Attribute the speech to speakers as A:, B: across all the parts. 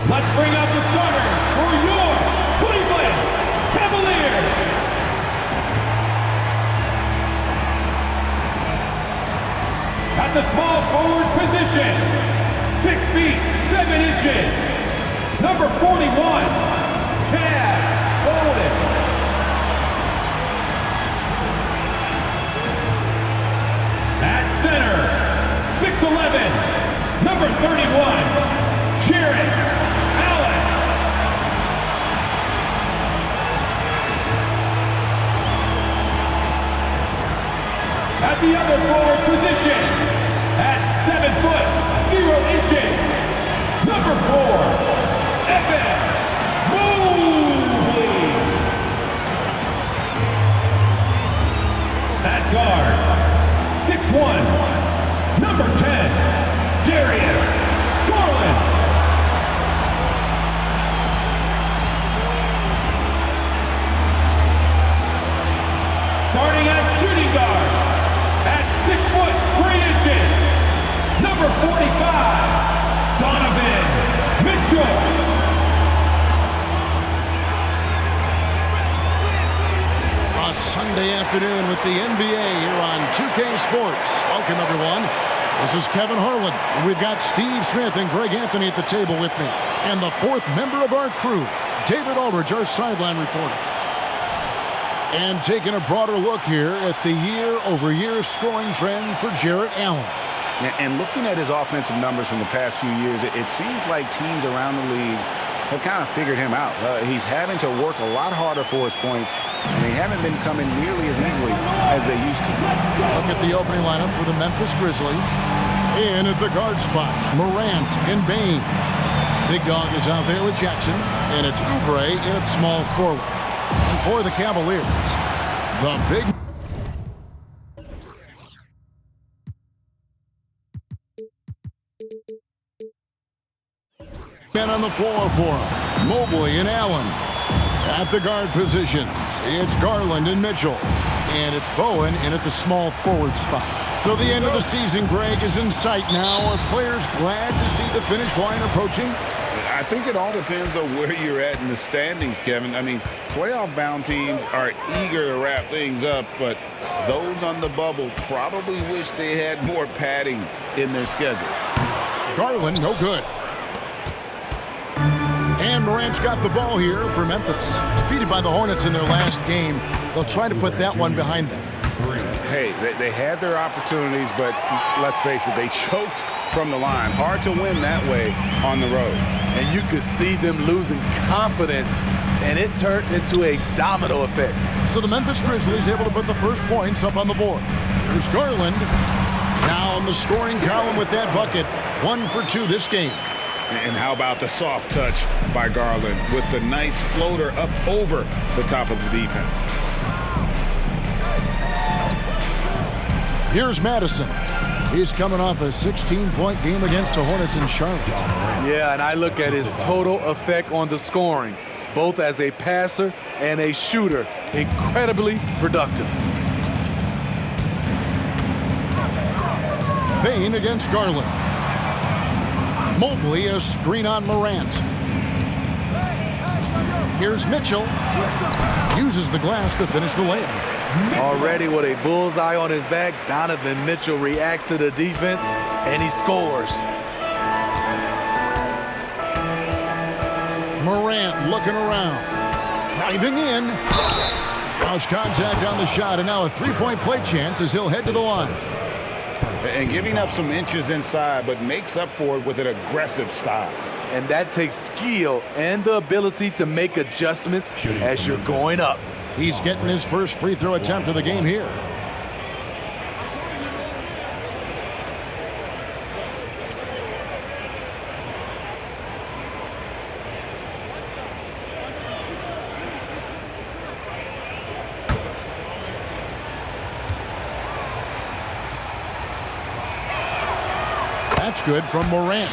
A: Let's bring out the starters for your Cleveland Cavaliers. At the small forward position, 6 feet 7 inches, number 41, Cavaliers. At center, 6'11", number 31, Jared Allen. At the other forward position, at 7 foot 0 inches, number 4, Evan Mobley. At guard, 6'1", number 10, Darius Garland. Starting at shooting guard, at 6 foot 3 inches, number 45, Donovan Mitchell.
B: A Sunday afternoon with the NBA here on 2K Sports. Welcome, everyone. This is Kevin Harlan. We've got Steve Smith and Greg Anthony at the table with me. And the fourth member of our crew, David Aldridge, our sideline reporter. And taking a broader look here at the year-over-year scoring trend for Jared Allen.
C: And looking at his offensive numbers from the past few years, it seems like teams around the league have kind of figured him out. He's having to work a lot harder for his points, and they haven't been coming nearly as easily as they used to.
B: Look at the opening lineup for the Memphis Grizzlies. In at the guard spots, Morant and Bane. Big Dog is out there with Jackson, and it's Oubre in at small forward. And for the Cavaliers, the big... man on the floor for him. Mobley and Allen. At the guard positions, it's Garland and Mitchell. And it's Bowen in at the small forward spot. So the end of the season, Greg, is in sight now. Are players glad to see the finish line approaching?
C: I think it all depends on where you're at in the standings, Kevin. I mean, playoff-bound teams are eager to wrap things up, but those on the bubble probably wish they had more padding in their schedule.
B: Garland, no good. And Morant's got the ball here for Memphis. Defeated by the Hornets in their last game, they'll try to put that one behind them.
C: Hey, they had their opportunities, but let's face it, they choked from the line. Hard to win that way on the road.
D: And you could see them losing confidence, and it turned into a domino effect.
B: So the Memphis Grizzlies able to put the first points up on the board. There's Garland. Now on the scoring column with that bucket. 1 for 2 this game.
C: And how about the soft touch by Garland with the nice floater up over the top of the defense.
B: Here's Madison. He's coming off a 16-point game against the Hornets in Charlotte.
D: Yeah, and I look at his total effect on the scoring, both as a passer and a shooter. Incredibly productive.
B: Bane against Garland. Mobley, a screen on Morant. Here's Mitchell. Uses the glass to finish the layup.
D: Already with a bullseye on his back, Donovan Mitchell reacts to the defense, and he scores.
B: Morant looking around. Driving in. Draws contact on the shot, and now a three-point play chance as he'll head to the line.
C: And giving up some inches inside, but makes up for it with an aggressive style.
D: And that takes skill and the ability to make adjustments as you're going up.
B: He's getting his first free throw attempt of the game here. That's good from Morant.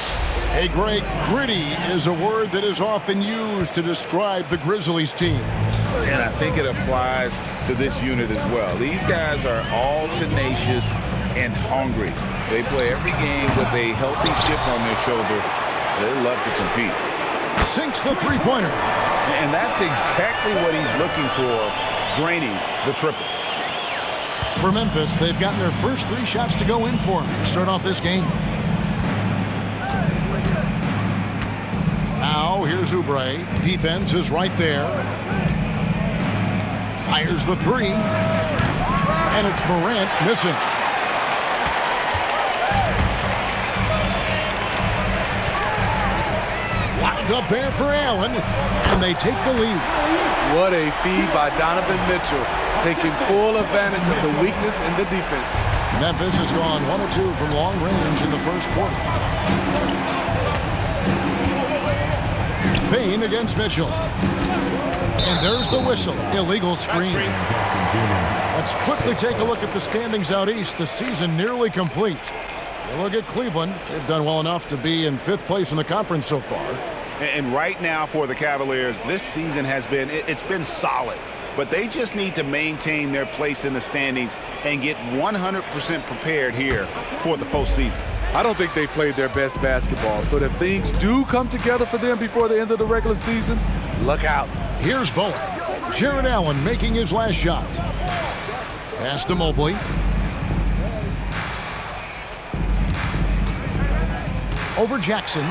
B: Hey, Greg, gritty is a word that is often used to describe the Grizzlies team.
C: And I think it applies to this unit as well. These guys are all tenacious and hungry. They play every game with a healthy chip on their shoulder. They love to compete.
B: Sinks the three-pointer.
C: And that's exactly what he's looking for, draining the triple.
B: For Memphis, they've gotten their first 3 shots to go in for them to start off this game. Now, here's Oubre. Defense is right there. Fires the 3. And it's Morant missing. Wound up there for Allen, and they take the lead.
D: What a feed by Donovan Mitchell, taking full advantage of the weakness in the defense.
B: Memphis has gone 1 of 2 from long range in the first quarter. Bane against Mitchell. And there's the whistle. Illegal screen. Let's quickly take a look at the standings out east. The season nearly complete. You look at Cleveland. They've done well enough to be in 5th place in the conference so far.
C: And right now for the Cavaliers, this season has been, it's been solid. But they just need to maintain their place in the standings and get 100% prepared here for the postseason.
D: I don't think they played their best basketball, so if things do come together for them before the end of the regular season, look out.
B: Here's Bowen. Jared Allen making his last shot. Pass to Mobley. Over Jackson.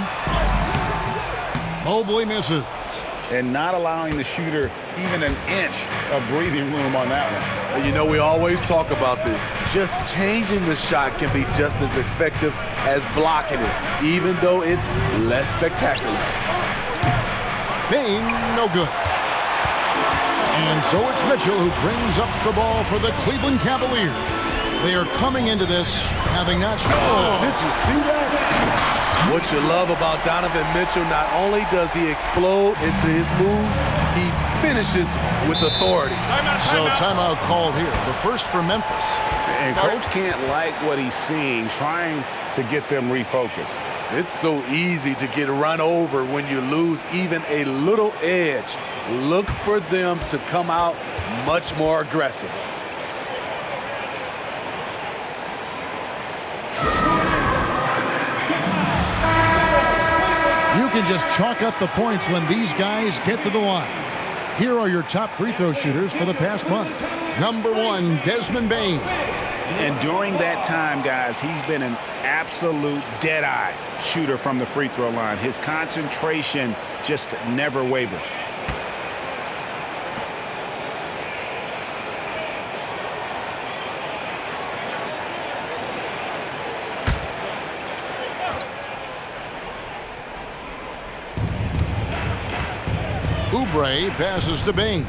B: Mobley misses.
C: And not allowing the shooter even an inch of breathing room on that one.
D: And you know, we always talk about this. Just changing the shot can be just as effective as blocking it, even though it's less spectacular.
B: Bane, no good. And so it's Mitchell who brings up the ball for the Cleveland Cavaliers. They are coming into this having not...
D: Did you see that? What you love about Donovan Mitchell, not only does he explode into his moves, he finishes with authority.
B: So timeout called here. The first for Memphis.
C: And coach can't like what he's seeing, trying to get them refocused.
D: It's so easy to get run over when you lose even a little edge. Look for them to come out much more aggressive.
B: You can just chalk up the points when these guys get to the line. Here are your top free throw shooters for the past month. Number 1, Desmond Bane.
C: And during that time, guys, he's been an absolute dead-eye shooter from the free throw line. His concentration just never wavers.
B: Oubre passes to Bane.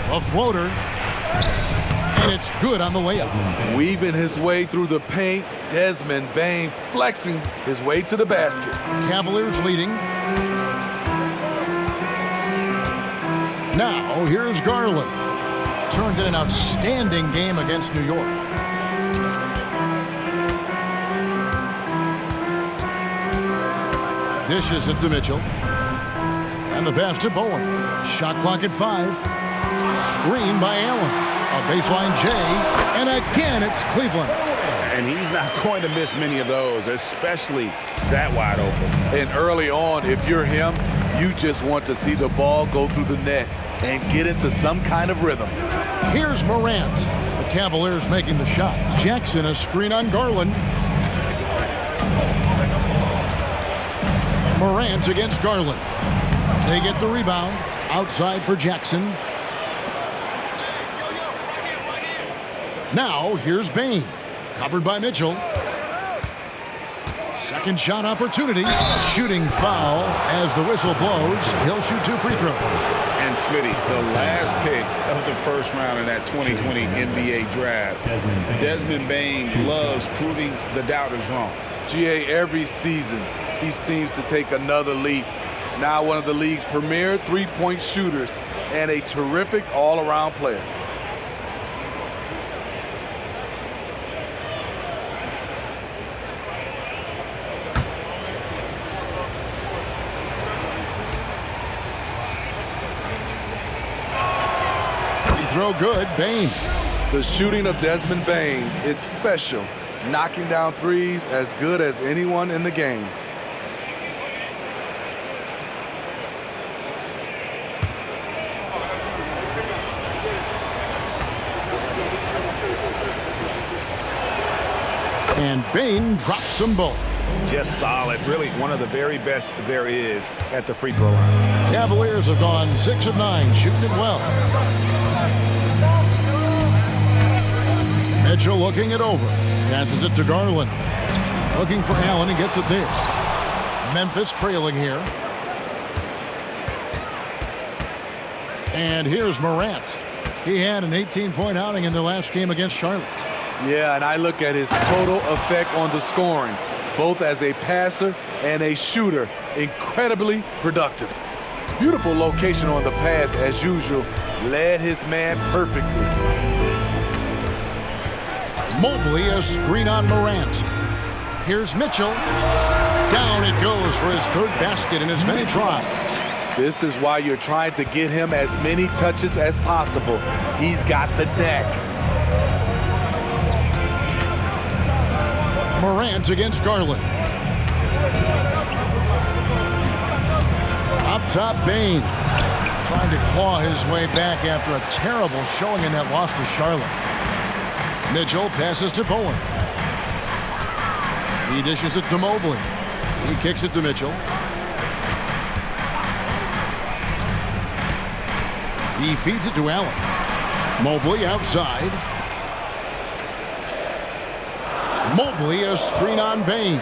B: A floater. And it's good on the layup.
D: Weaving his way through the paint, Desmond Bane flexing his way to the basket.
B: Cavaliers leading. Now, here's Garland. Turned in an outstanding game against New York. Dishes it to Mitchell. And the pass to Bowen. Shot clock at 5. Screen by Allen. A baseline J. And again, it's Cleveland.
C: And he's not going to miss many of those, especially that wide open.
D: And early on, if you're him, you just want to see the ball go through the net and get into some kind of rhythm.
B: Here's Morant. The Cavaliers making the shot. Jackson, a screen on Garland. Morant against Garland. They get the rebound. Outside for Jackson. Now, here's Bane. Covered by Mitchell. Second shot opportunity. Shooting foul as the whistle blows. He'll shoot 2 free throws.
C: And Smitty, the last pick of the first round in that 2020 NBA draft. Desmond Bane loves proving the doubters wrong.
D: GA, every season, he seems to take another leap. Now one of the league's premier three-point shooters and a terrific all-around player.
B: Free throw good, Bane.
D: The shooting of Desmond Bane, it's special. Knocking down threes as good as anyone in the game.
B: And Bane drops them both.
C: Just solid. Really one of the very best there is at the free throw line.
B: Cavaliers have gone 6 of 9, shooting it well. Mitchell looking it over. Passes it to Garland. Looking for Allen. He gets it there. Memphis trailing here. And here's Morant. He had an 18-point outing in their last game against Charlotte.
D: Yeah, and I look at his total effect on the scoring, both as a passer and a shooter. Incredibly productive. Beautiful location on the pass as usual. Led his man perfectly.
B: Mobley a screen on Morant. Here's Mitchell. Down it goes for his third basket in as many tries.
D: This is why you're trying to get him as many touches as possible. He's got the knack.
B: Morant against Garland. Up top, Bane. Trying to claw his way back after a terrible showing in that loss to Charlotte. Mitchell passes to Bowen. He dishes it to Mobley. He kicks it to Mitchell. He feeds it to Allen. Mobley outside. Mobley a screen on Bane.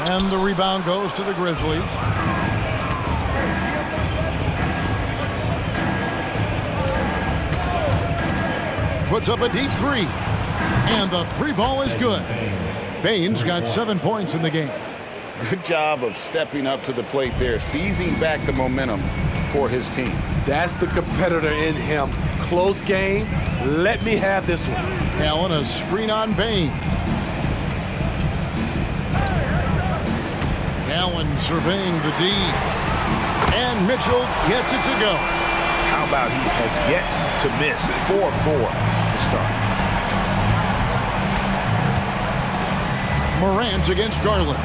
B: And the rebound goes to the Grizzlies. Puts up a deep three. And the three ball is good. Bane's got 7 points in the game.
C: Good job of stepping up to the plate there, seizing back the momentum for his team.
D: That's the competitor in him. Close game. Let me have this one.
B: Allen a screen on Bane. Allen surveying the D. And Mitchell gets it to go.
C: How about he has yet to miss 4-4 to start.
B: Morant against Garland.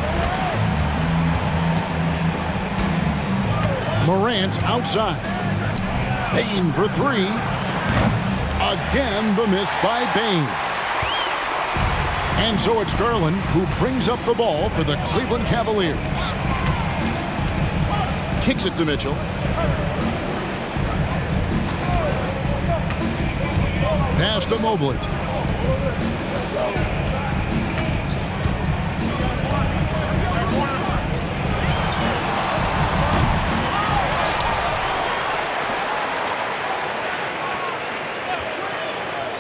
B: Morant outside. Bane for three. Again, the miss by Bane. And so it's Garland who brings up the ball for the Cleveland Cavaliers. Kicks it to Mitchell. Pass to Mobley.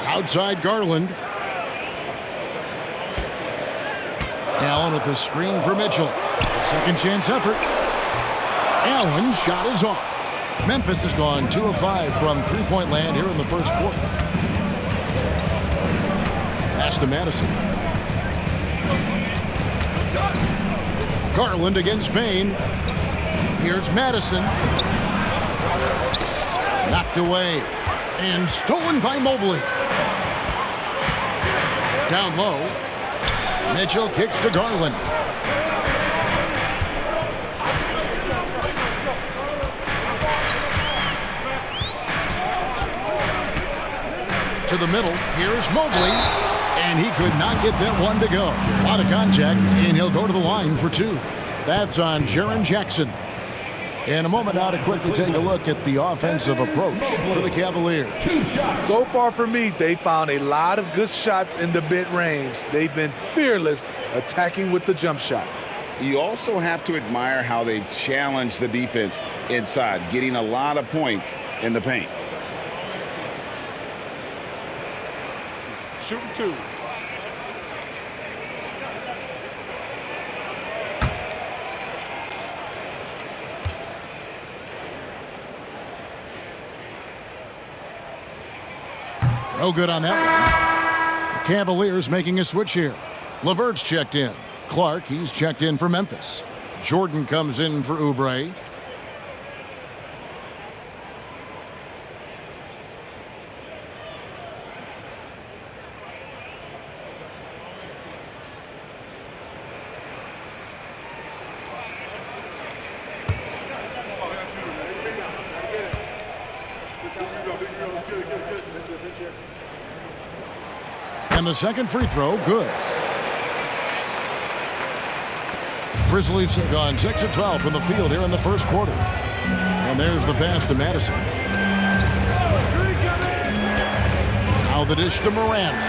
B: Outside Garland. Allen with the screen for Mitchell. A second chance effort. Allen's shot is off. Memphis has gone 2 of 5 from three-point land here in the first quarter. Pass to Madison. Garland against Bane. Here's Madison. Knocked away. And stolen by Mobley. Down low. Mitchell kicks to Garland. To the middle. Here's Mobley. And he could not get that one to go. A lot of contact, and he'll go to the line for 2. That's on Jaren Jackson. In a moment now to quickly take a look at the offensive approach for the Cavaliers.
D: So far for me, they found a lot of good shots in the mid-range. They've been fearless attacking with the jump shot.
C: You also have to admire how they've challenged the defense inside, getting a lot of points in the paint.
E: Shooting 2.
B: No good on that one. The Cavaliers making a switch here. LeVert's checked in. Clark, he's checked in for Memphis. Jordan comes in for Oubre. And the second free throw, good. Grizzlies have gone 6 of 12 from the field here in the first quarter. And there's the pass to Madison. Now the dish to Morant.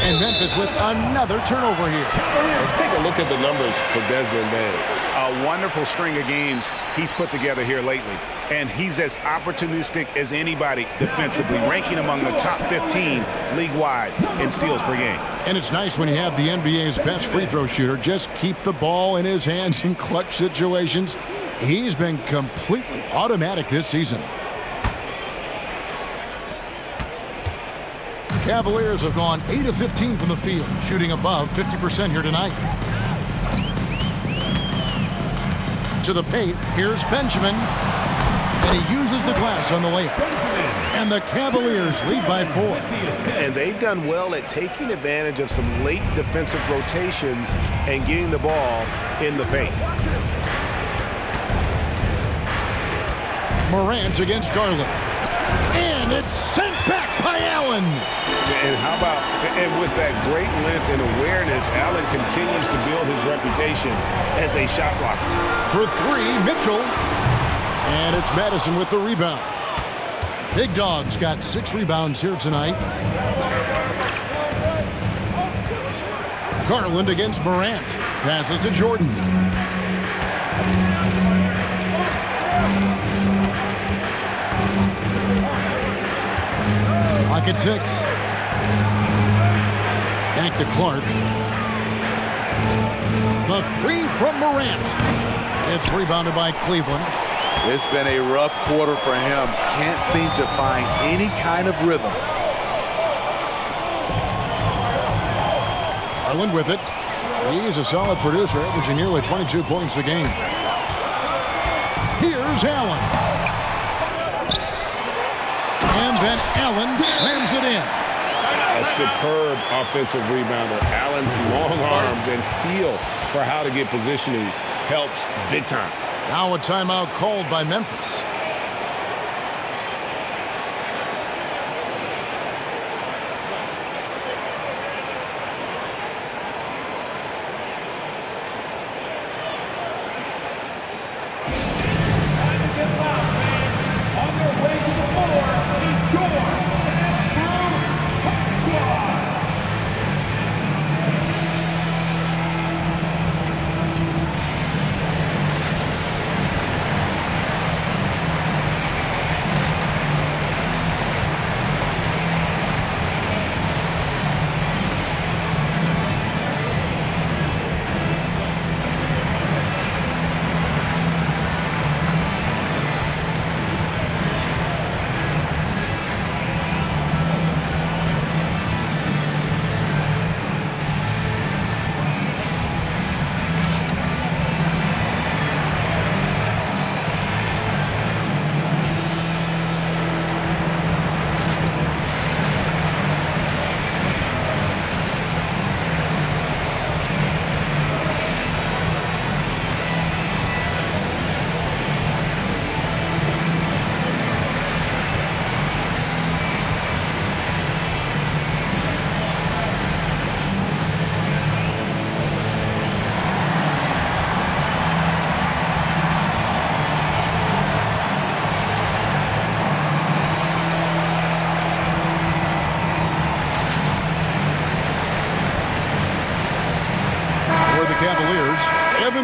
B: And Memphis with another turnover here.
E: Let's take a look at the numbers for Desmond Bain.
C: A wonderful string of games he's put together here lately. And he's as opportunistic as anybody defensively, ranking among the top 15 league-wide in steals per game.
B: And it's nice when you have the NBA's best free throw shooter just keep the ball in his hands in clutch situations. He's been completely automatic this season. Cavaliers have gone 8 of 15 from the field, shooting above 50% here tonight. To the paint, here's Benjamin. And he uses the glass on the layup. And the Cavaliers lead by 4.
E: And they've done well at taking advantage of some late defensive rotations and getting the ball in the paint.
B: Morant against Garland. And it's sent back by Allen.
C: And how about, and with that great length and awareness, Allen continues to build his reputation as a shot blocker.
B: For 3, Mitchell. And it's Madison with the rebound. Big Dog's got 6 rebounds here tonight. Garland against Morant. Passes to Jordan. Clock at 6. Back to Clark. The 3 from Morant. It's rebounded by Cleveland.
D: It's been a rough quarter for him. Can't seem to find any kind of rhythm.
B: Garland with it. He's a solid producer, averaging nearly 22 points a game. Here's Allen. And then Allen slams it in.
E: A superb offensive rebounder. Allen's long arms and feel for how to get positioning helps big time.
B: Now a timeout called by Memphis.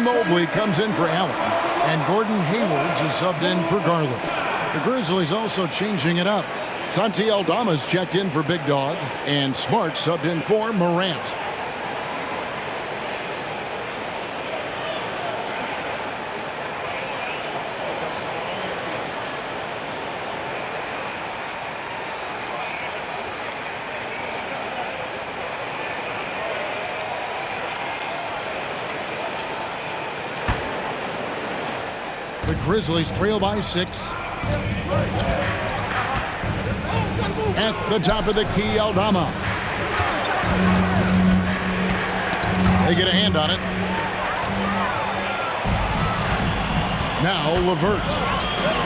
B: Mobley comes in for Allen, and Gordon Hayward is subbed in for Garland. The Grizzlies also changing it up. Santi Aldama's checked in for Big Dog, and Smart subbed in for Morant. The Grizzlies trail by 6. At the top of the key, Aldama. They get a hand on it. Now LeVert.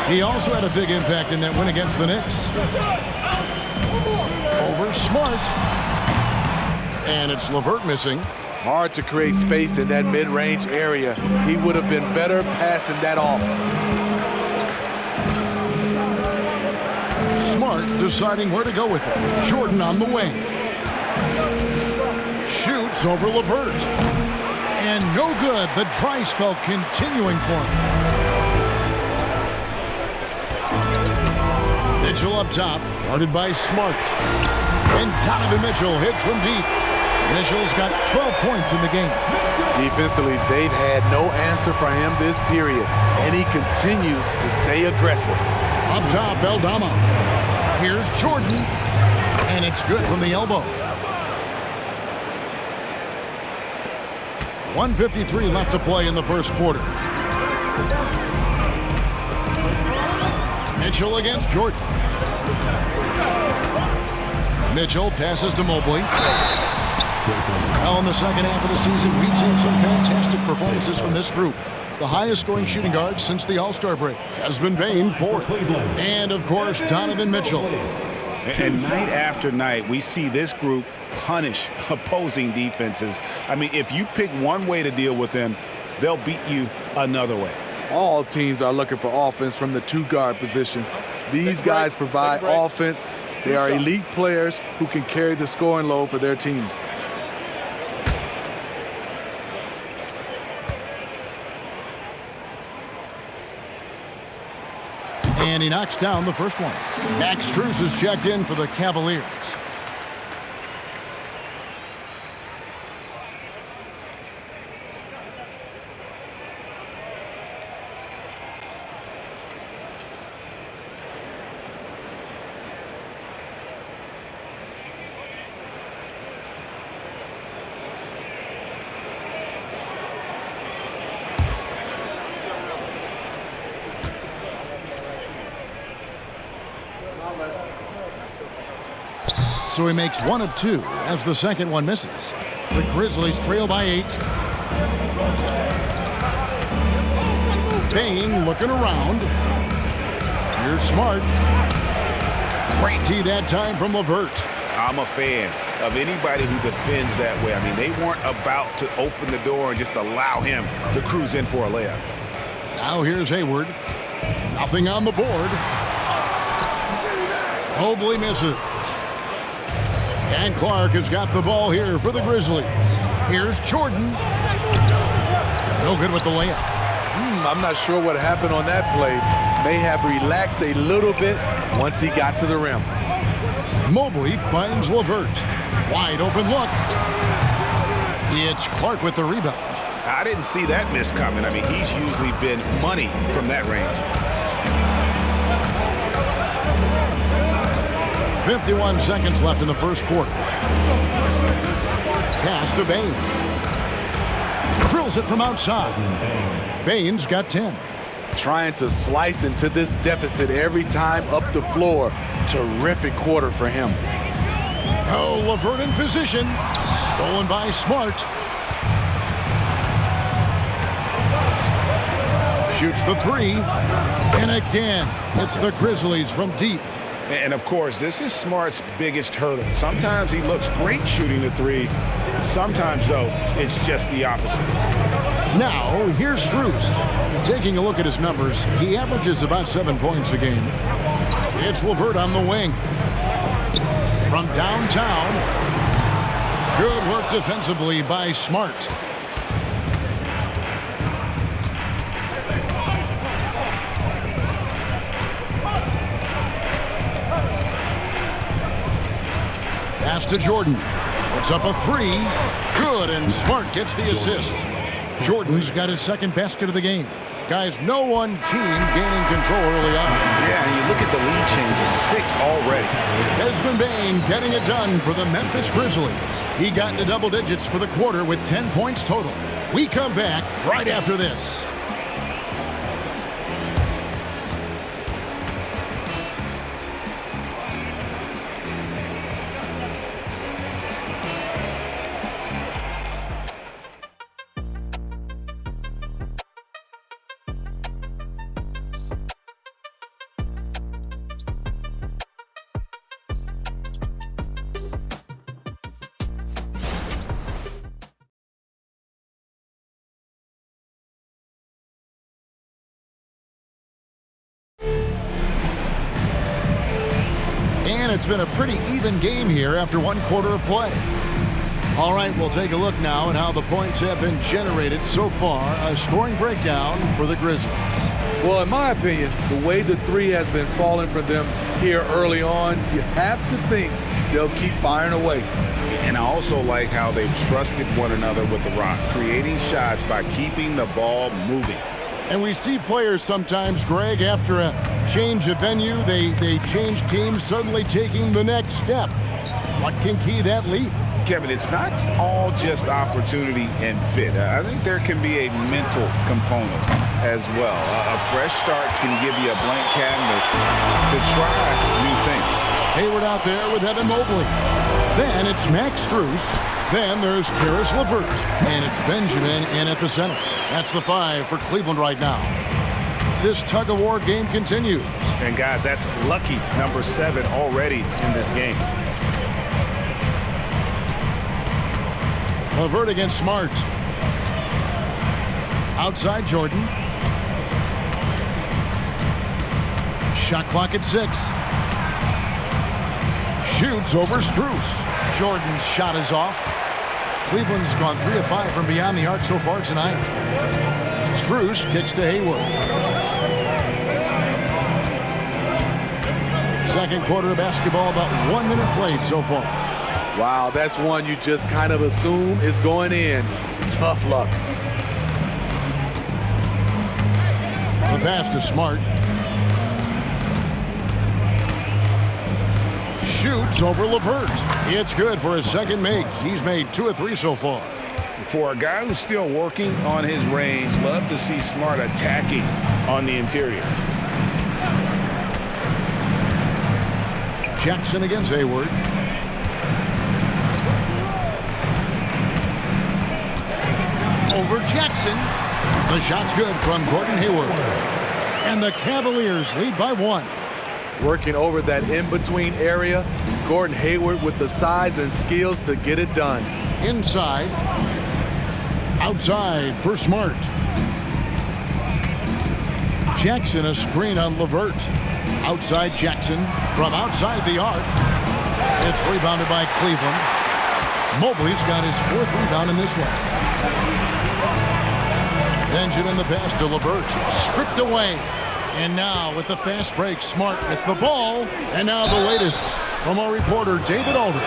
B: He also had a big impact in that win against the Knicks. Over Smart. And it's LeVert missing.
D: Hard to create space in that mid-range area. He would have been better passing that off.
B: Smart deciding where to go with it. Jordan on the wing. Shoots over LeVert. And no good. The dry spell continuing for him. Mitchell up top. Guarded by Smart. And Donovan Mitchell hit from deep. Mitchell's got 12 points in the game.
D: Defensively, they've had no answer for him this period, and he continues to stay aggressive.
B: Up top, Eldama. Here's Jordan, and it's good from the elbow. 1:53 left to play in the first quarter. Mitchell against Jordan. Mitchell passes to Mobley. Well, in the second half of the season, we've seen some fantastic performances from this group. The highest scoring shooting guard since the All-Star break has been Bane, fourth. And, of course, Donovan Mitchell.
C: And night after night, we see this group punish opposing defenses. I mean, if you pick one way to deal with them, they'll beat you another way.
D: All teams are looking for offense from the two-guard position. These guys provide offense. They are elite players who can carry the scoring load for their teams.
B: And he knocks down the first one. Max Strus is checked in for the Cavaliers. So he makes one of two as the second one misses. The Grizzlies trail by 8. Bane looking around. Here's Smart. Great D that time from LeVert.
C: I'm a fan of anybody who defends that way. I mean, they weren't about to open the door and just allow him to cruise in for a layup.
B: Now here's Hayward. Nothing on the board. Mobley misses. And Clark has got the ball here for the Grizzlies. Here's Jordan. No good with the layup.
D: I'm not sure what happened on that play. May have relaxed a little bit once he got to the rim.
B: Mobley finds LeVert. Wide open look. It's Clark with the rebound.
C: I didn't see that miss coming. I mean, he's usually been money from that range.
B: 51 seconds left in the first quarter. Pass to Bane. Drills it from outside. Bane's got 10.
D: Trying to slice into this deficit every time up the floor. Terrific quarter for him.
B: Oh, LeVert in position. Stolen by Smart. Shoots the three. And again, it's the Grizzlies from deep.
C: And, of course, this is Smart's biggest hurdle. Sometimes he looks great shooting the three. Sometimes, though, it's just the opposite.
B: Now, here's Strus. Taking a look at his numbers, he averages about 7 points a game. It's LeVert on the wing. From downtown. Good work defensively by Smart. Pass to Jordan. Puts up a three. Good, and Smart gets the assist. Jordan's got his second basket of the game. Guys, no one team gaining control early on.
C: Yeah, and you look at the lead changes, 6 already.
B: Desmond Bane getting it done for the Memphis Grizzlies. He got into double digits for the quarter with 10 points total. We come back right after this. And it's been a pretty even game here after one quarter of play. All right, we'll take a look now at how the points have been generated so far. A scoring breakdown for the Grizzlies.
D: Well, in my opinion, the way the three has been falling for them here early on, you have to think they'll keep firing away.
C: And I also like how they've trusted one another with the rock, creating shots by keeping the ball moving.
B: And we see players sometimes, Greg, after a change of venue, they change teams, suddenly taking the next step. What can key that leap?
C: Kevin, it's not all just opportunity and fit. I think there can be a mental component as well. A fresh start can give you a blank canvas to try new things.
B: Hayward out there with Evan Mobley. Then it's Max Strus. Then there's Karis LeVert. And it's Benjamin in at the center. That's the 5 for Cleveland right now. This tug-of-war game continues.
C: And guys, that's lucky number 7 already in this game.
B: LeVert against Smart. Outside Jordan. Shot clock at 6. Shoots over Strus. Jordan's shot is off. Cleveland's gone 3 of 5 from beyond the arc so far tonight. Strus kicks to Hayward. Second quarter of basketball, about 1 minute played so far.
D: Wow, that's one you just kind of assume is going in. Tough luck.
B: The pass to Smart. Shoots over LeVert. It's good for his second make. He's made 2 of 3 so far.
C: For a guy who's still working on his range, love to see Smart attacking on the interior.
B: Jackson against Hayward. Over Jackson. The shot's good from Gordon Hayward. And the Cavaliers lead by 1.
D: Working over that in-between area, Gordon Hayward with the size and skills to get it done.
B: Inside. Outside for Smart. Jackson a screen on LeVert. Outside Jackson from outside the arc. It's rebounded by Cleveland. Mobley's got his 4th rebound in this one. Benjamin the pass to LeVert. Stripped away. And now with the fast break, Smart with the ball. And now the latest from our reporter, David Alder.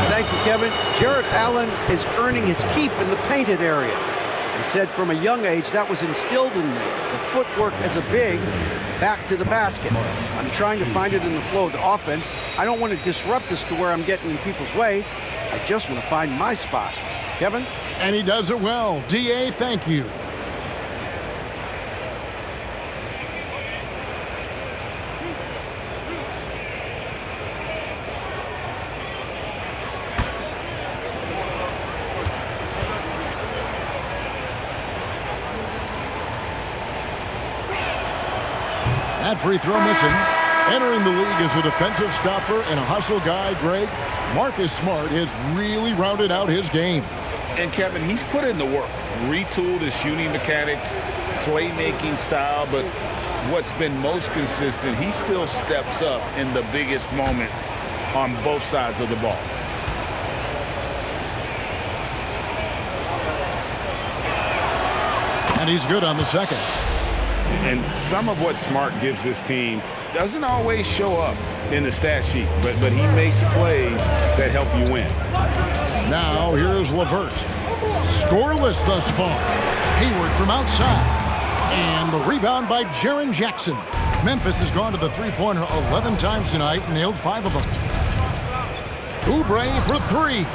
F: Thank you, Kevin. Jarrett Allen is earning his keep in the painted area. He said from a young age that was instilled in me. The footwork as a big, back to the basket. I'm trying to find it in the flow of the offense. I don't want to disrupt this to where I'm getting in people's way. I just want to find my spot. Kevin?
B: And he does it well. D.A., thank you. That free throw missing. Entering the league as a defensive stopper and a hustle guy, Greg, Marcus Smart has really rounded out his game.
C: And Kevin, he's put in the work. Retooled his shooting mechanics, playmaking style, but what's been most consistent, he still steps up in the biggest moments on both sides of the ball.
B: And he's good on the second.
C: And some of what Smart gives this team doesn't always show up in the stat sheet, but he makes plays that help you win.
B: Now here's LeVert. Scoreless thus far. Hayward from outside. And the rebound by Jaren Jackson. Memphis has gone to the three-pointer 11 times tonight and nailed 5 of them. Oubre for 3.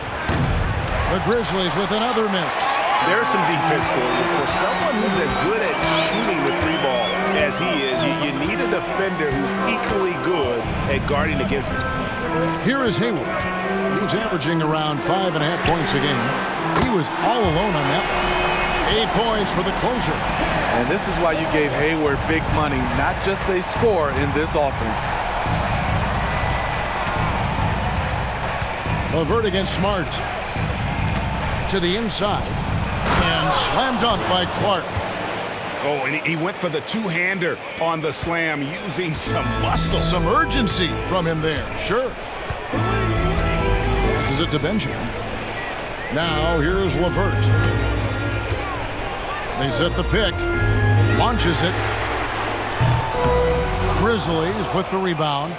B: The Grizzlies with another miss.
C: There's some defense for you. For someone who's as good at shooting the 3-ball as he is, you need a defender who's equally good at guarding against him.
B: Here is Hayward. He was averaging around 5.5 points a game. He was all alone on that one. 8 points for the closer.
D: And this is why you gave Hayward big money, not just a score in this offense.
B: LeVert against Smart. To the inside. And slam dunk by Clark.
C: Oh, and he went for the two-hander on the slam using some muscle.
B: Some urgency from him there, sure. Passes it to Benjamin. Now here's LeVert. They set the pick. Launches it. Grizzlies with the rebound.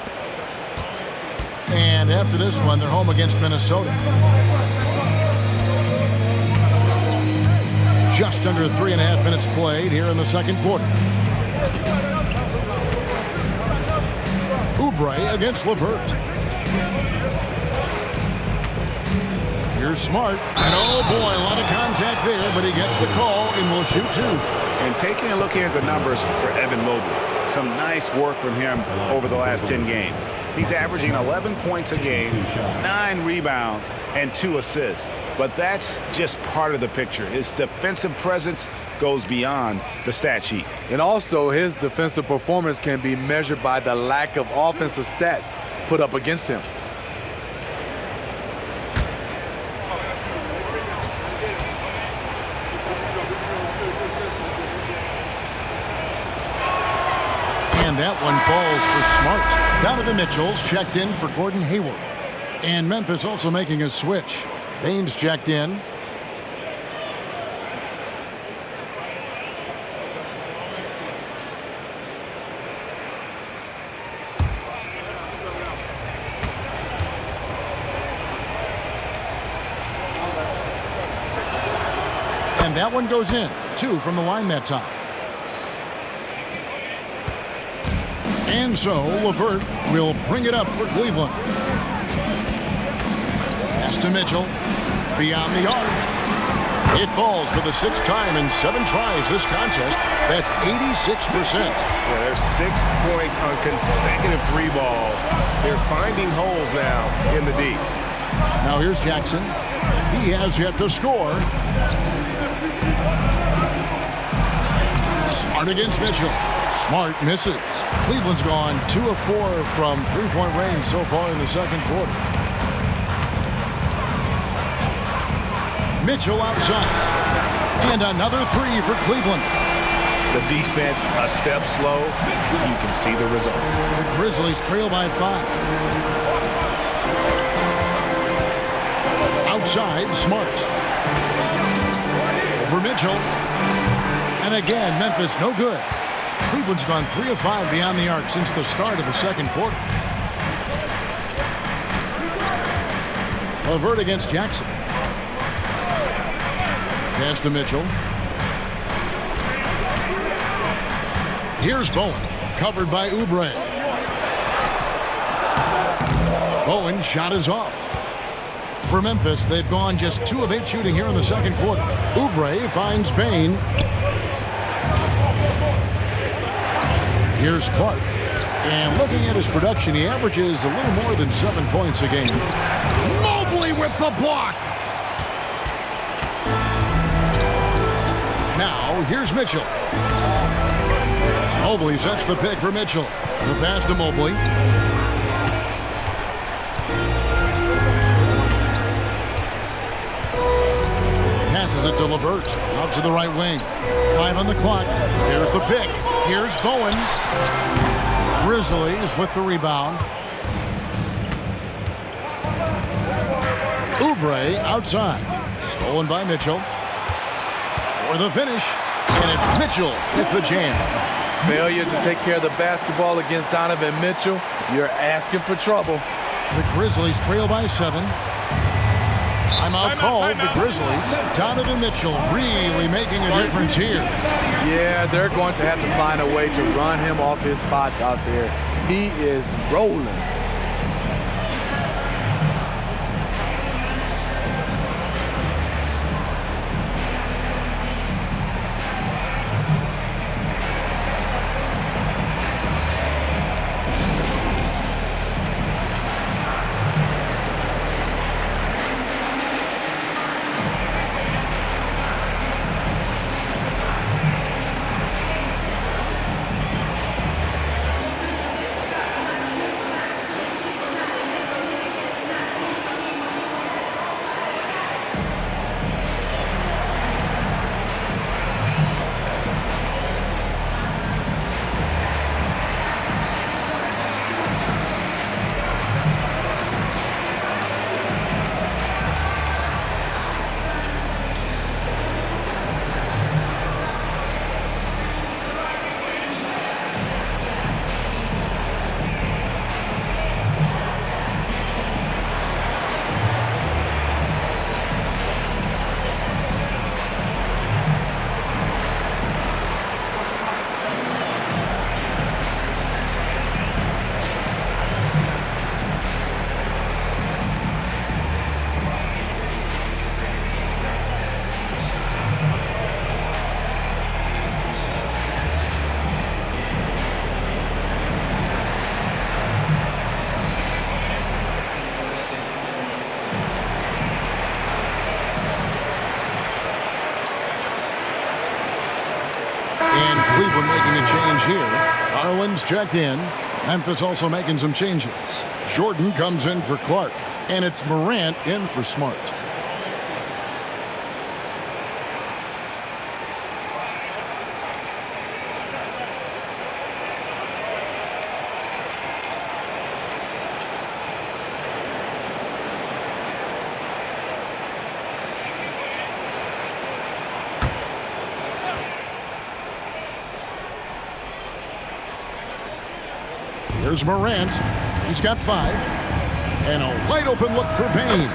B: And after this one, they're home against Minnesota. Just under 3.5 minutes played here in the second quarter. Oubre against LeVert. Here's Smart. And oh boy, a lot of contact there, but he gets the call and will shoot two.
C: And taking a look here at the numbers for Evan Mobley. Some nice work from him over the last 10 games. He's averaging 11 points a game, 9 rebounds, and 2 assists. But that's just part of the picture. His defensive presence goes beyond the stat sheet.
D: And also, his defensive performance can be measured by the lack of offensive stats put up against him.
B: And that one falls for Smart. Donovan Mitchell's checked in for Gordon Hayward. And Memphis also making a switch. Baines checked in. And that one goes in. 2 from the line that time. And so LeVert will bring it up for Cleveland. Pass to Mitchell. Beyond the arc. It falls for the 6th time in 7 tries this contest. That's 86%.
E: Yeah, there's 6 points on consecutive 3 balls. They're finding holes now in the D.
B: Now here's Jackson. He has yet to score. Smart against Mitchell. Smart misses. Cleveland's gone 2 of 4 from 3-point range so far in the second quarter. Mitchell outside. And another 3 for Cleveland.
C: The defense a step slow. You can see the result.
B: The Grizzlies trail by 5. Outside, Smart. Over Mitchell. And again, Memphis no good. Cleveland's gone 3 of 5 beyond the arc since the start of the second quarter. LeVert against Jackson. Pass to Mitchell. Here's Bowen, covered by Oubre. Bowen shot is off. For Memphis, they've gone just 2 of 8 shooting here in the second quarter. Oubre finds Payne. Here's Clark. And looking at his production, he averages a little more than 7 points a game. Mobley with the block. Now, here's Mitchell. Mobley sets the pick for Mitchell. The pass to Mobley. Passes it to LeVert. Out to the right wing. 5 on the clock. Here's the pick. Here's Bowen. Grizzlies with the rebound. Oubre outside. Stolen by Mitchell. For the finish. And it's Mitchell with the jam.
D: Failure to take care of the basketball against Donovan Mitchell, you're asking for trouble.
B: The Grizzlies trail by 7. Timeout called. The Grizzlies. Donovan Mitchell really making a difference here.
D: Yeah, they're going to have to find a way to run him off his spots out there. He is rolling.
B: Allen's checked in. Memphis also making some changes. Jordan comes in for Clark, and it's Morant in for Smart. Here's Morant. He's got 5. And a wide open look for Bane.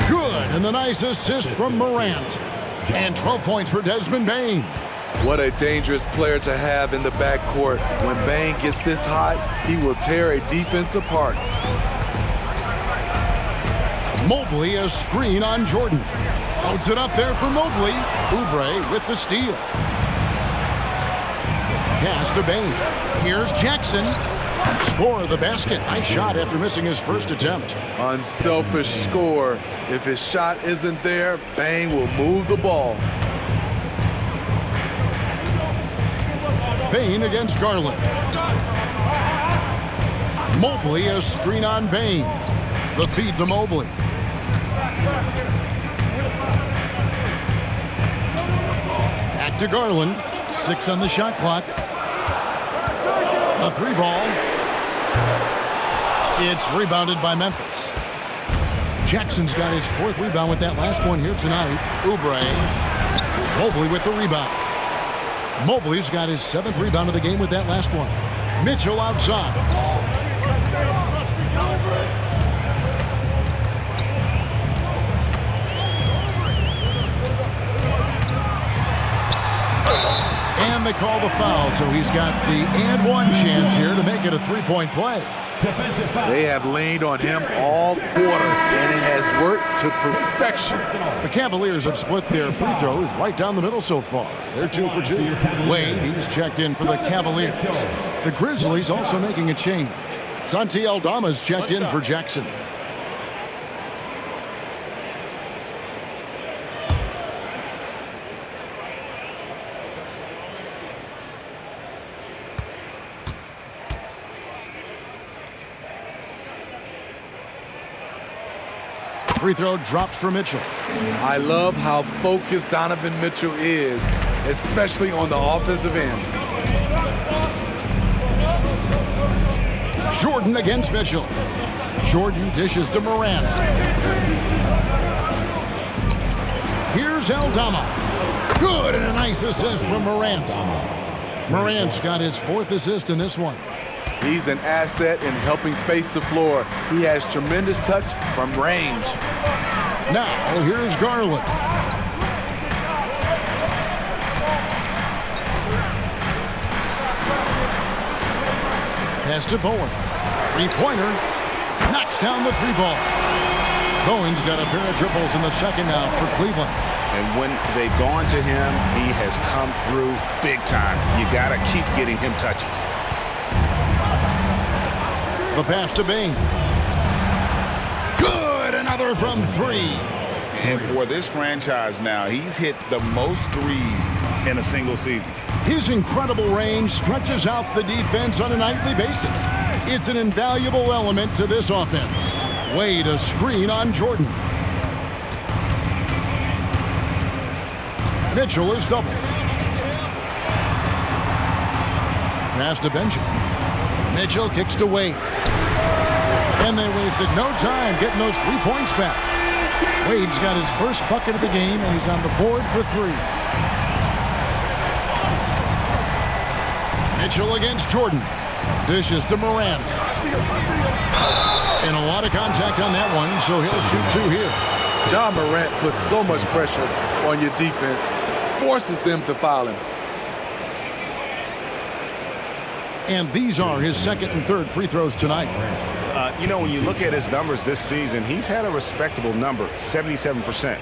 B: Good, and the nice assist from Morant. And 12 points for Desmond Bane.
D: What a dangerous player to have in the backcourt. When Bane gets this hot, he will tear a defense apart.
B: Mobley, a screen on Jordan. Loads it up there for Mobley. Oubre with the steal. Pass to Bane. Here's Jackson. Score the basket. Nice shot after missing his first attempt.
D: Unselfish score. If his shot isn't there, Bane will move the ball.
B: Bane against Garland. Mobley, a screen on Bane. The feed to Mobley. Back to Garland. 6 on the shot clock. A 3 ball. It's rebounded by Memphis. Jackson's got his 4th rebound with that last one here tonight. Oubre. Mobley with the rebound. Mobley's got his 7th rebound of the game with that last one. Mitchell outside. And they call the foul, so he's got the and one chance here to make it a 3-point play.
D: They have leaned on him all quarter, and it has worked to perfection.
B: The Cavaliers have split their free throws right down the middle so far. They're 2 for 2. Wade, he's checked in for the Cavaliers. The Grizzlies also making a change. Santi Aldama's checked in for Jackson. Free throw drops for Mitchell.
D: I love how focused Donovan Mitchell is, especially on the offensive end.
B: Jordan against Mitchell. Jordan dishes to Morant. Here's Aldama. Good, and a nice assist from Morant. Morant's got his 4th assist in this one.
D: He's an asset in helping space the floor. He has tremendous touch from range.
B: Now, here's Garland. Pass to Bowen. 3-pointer. Knocks down the 3 ball. Bowen's got a pair of triples in the second now for Cleveland.
C: And when they've gone to him, he has come through big time. You got to keep getting him touches.
B: The pass to Bane. Good, another from 3.
C: And for this franchise now, he's hit the most threes in a single season.
B: His incredible range stretches out the defense on a nightly basis. It's an invaluable element to this offense. Wade, a screen on Jordan. Mitchell is doubled. Pass to Benjamin. Mitchell kicks to Wade. And they wasted no time getting those 3 points back. Wade's got his first bucket of the game, and he's on the board for 3. Mitchell against Jordan. Dishes to Morant. And a lot of contact on that one, so he'll shoot 2 here.
D: John Morant puts so much pressure on your defense, forces them to foul him.
B: And these are his 2nd and 3rd free throws tonight.
C: You know, when you look at his numbers this season, he's had a respectable number, 77%.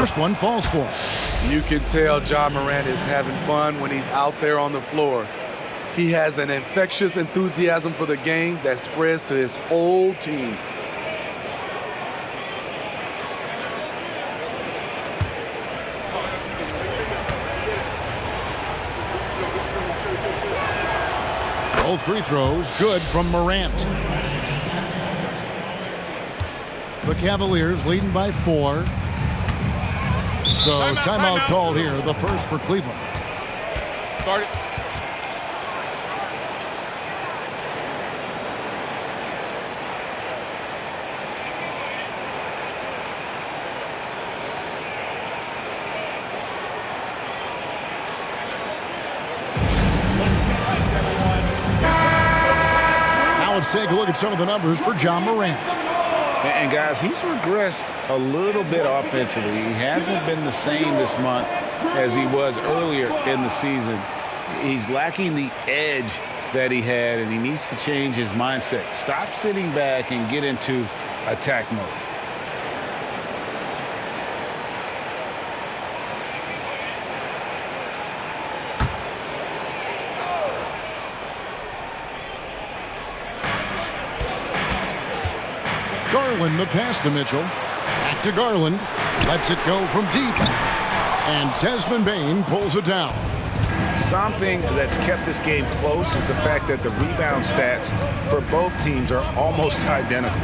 B: First one falls for him.
D: You can tell John Morant is having fun when he's out there on the floor. He has an infectious enthusiasm for the game that spreads to his whole team.
B: Both free throws good from Morant. The Cavaliers leading by 4. So timeout called here, the first for Cleveland.
A: Start it.
B: Now let's take a look at some of the numbers for John Morant.
C: And guys, he's regressed a little bit offensively. He hasn't been the same this month as he was earlier in the season. He's lacking the edge that he had, and he needs to change his mindset. Stop sitting back and get into attack mode.
B: Garland, the pass to Mitchell. Back to Garland. Lets it go from deep. And Desmond Bane pulls it down.
C: Something that's kept this game close is the fact that the rebound stats for both teams are almost identical.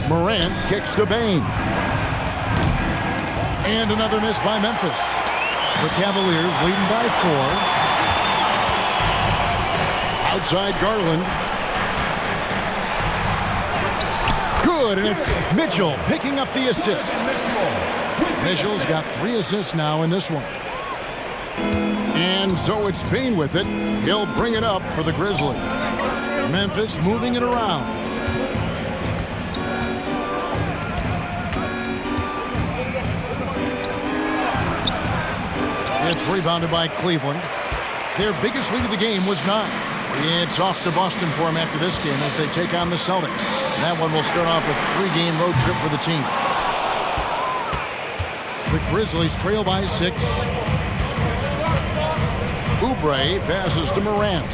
B: Morant kicks to Bane. And another miss by Memphis. The Cavaliers leading by 4. Outside Garland. Good, and it's Mitchell picking up the assist. Mitchell's got 3 assists now in this one. And so it's Bane with it. He'll bring it up for the Grizzlies. Memphis moving it around. It's rebounded by Cleveland. Their biggest lead of the game was 9. It's off to Boston for them after this game as they take on the Celtics. That one will start off a 3-game road trip for the team. The Grizzlies trail by 6. Oubre passes to Morant.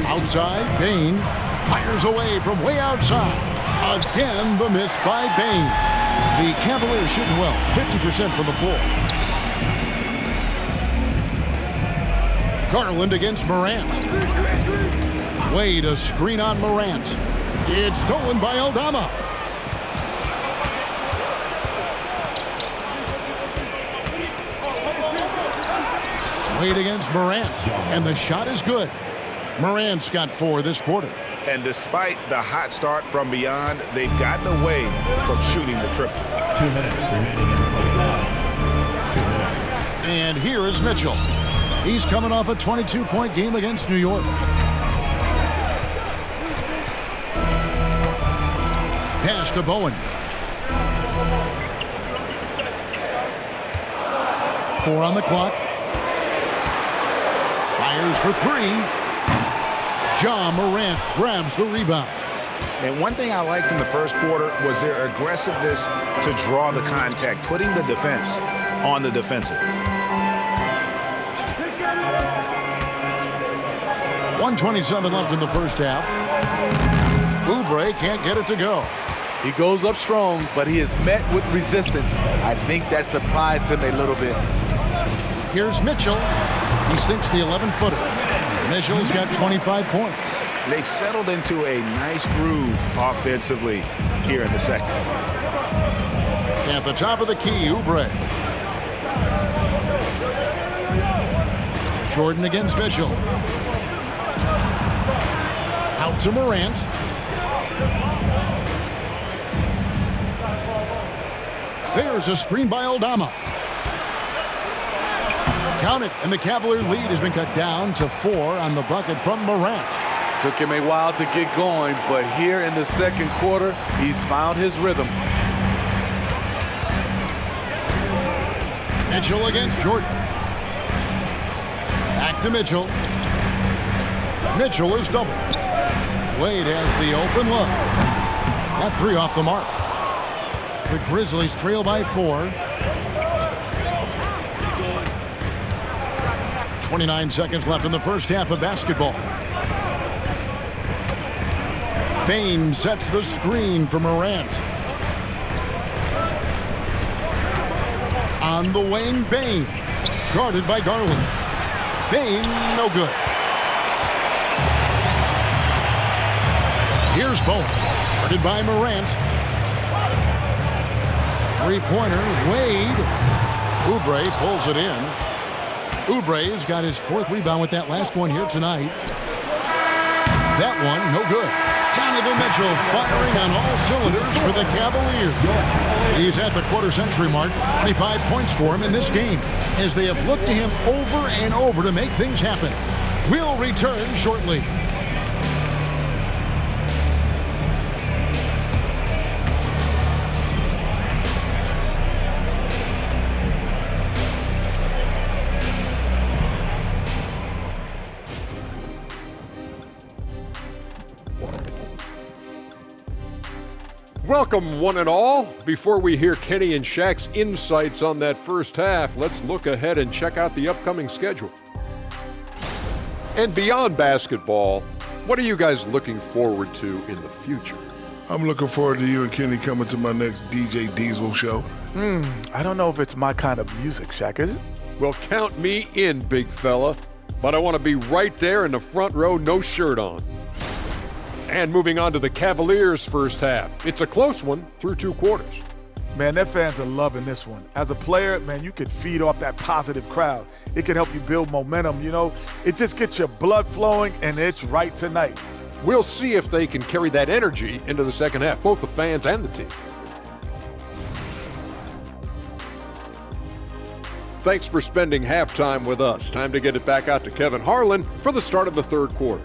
B: Outside, Bane fires away from way outside. Again, the miss by Bane. The Cavaliers shooting well, 50% from the floor. Garland against Morant. Wade a screen on Morant. It's stolen by Aldama. Wade against Morant, and the shot is good. Morant's got 4 this quarter.
C: And despite the hot start from beyond, they've gotten away from shooting the triple.
A: 2 minutes remaining in the first half. 2 minutes.
B: And here is Mitchell. He's coming off a 22-point game against New York. Pass to Bowen. 4 on the clock. Fires for 3. John Morant grabs the rebound.
C: And one thing I liked in the first quarter was their aggressiveness to draw the contact, putting the defense on the defensive.
B: 1:27 left in the first half. Oubre can't get it to go.
D: He goes up strong, but he is met with resistance. I think that surprised him a little bit.
B: Here's Mitchell. He sinks the 11-footer. Mitchell's got 25 points.
C: They've settled into a nice groove offensively here in the second.
B: At the top of the key, Oubre. Jordan against Mitchell. Out to Morant. There's a screen by Aldama. Count it, and the Cavalier lead has been cut down to 4 on the bucket from Morant.
D: Took him a while to get going, but here in the second quarter, he's found his rhythm.
B: Mitchell against Jordan. Back to Mitchell. Mitchell is doubled. Wade has the open look. That 3 off the mark. The Grizzlies trail by 4. 29 seconds left in the first half of basketball. Bain sets the screen for Morant. On the wing, Bain. Guarded by Garland. Bain, no good. Here's Bowen. Guarded by Morant. Three-pointer, Wade. Oubre pulls it in. Oubre's got his 4th rebound with that last one here tonight. That one, no good. Donovan Mitchell firing on all cylinders for the Cavaliers. He's at the quarter-century mark. 25 points for him in this game, as they have looked to him over and over to make things happen. We'll return shortly.
G: Welcome, one and all. Before we hear Kenny and Shaq's insights on that first half, let's look ahead and check out the upcoming schedule. And beyond basketball, what are you guys looking forward to in the future?
H: I'm looking forward to you and Kenny coming to my next DJ Diesel show.
I: I don't know if it's my kind of music, Shaq, is it?
G: Well, count me in, big fella. But I want to be right there in the front row, no shirt on. And moving on to the Cavaliers' first half. It's a close one through 2 quarters.
I: Man, their fans are loving this one. As a player, man, you could feed off that positive crowd. It can help you build momentum, you know. It just gets your blood flowing, and it's right tonight.
G: We'll see if they can carry that energy into the second half, both the fans and the team. Thanks for spending halftime with us. Time to get it back out to Kevin Harlan for the start of the third quarter.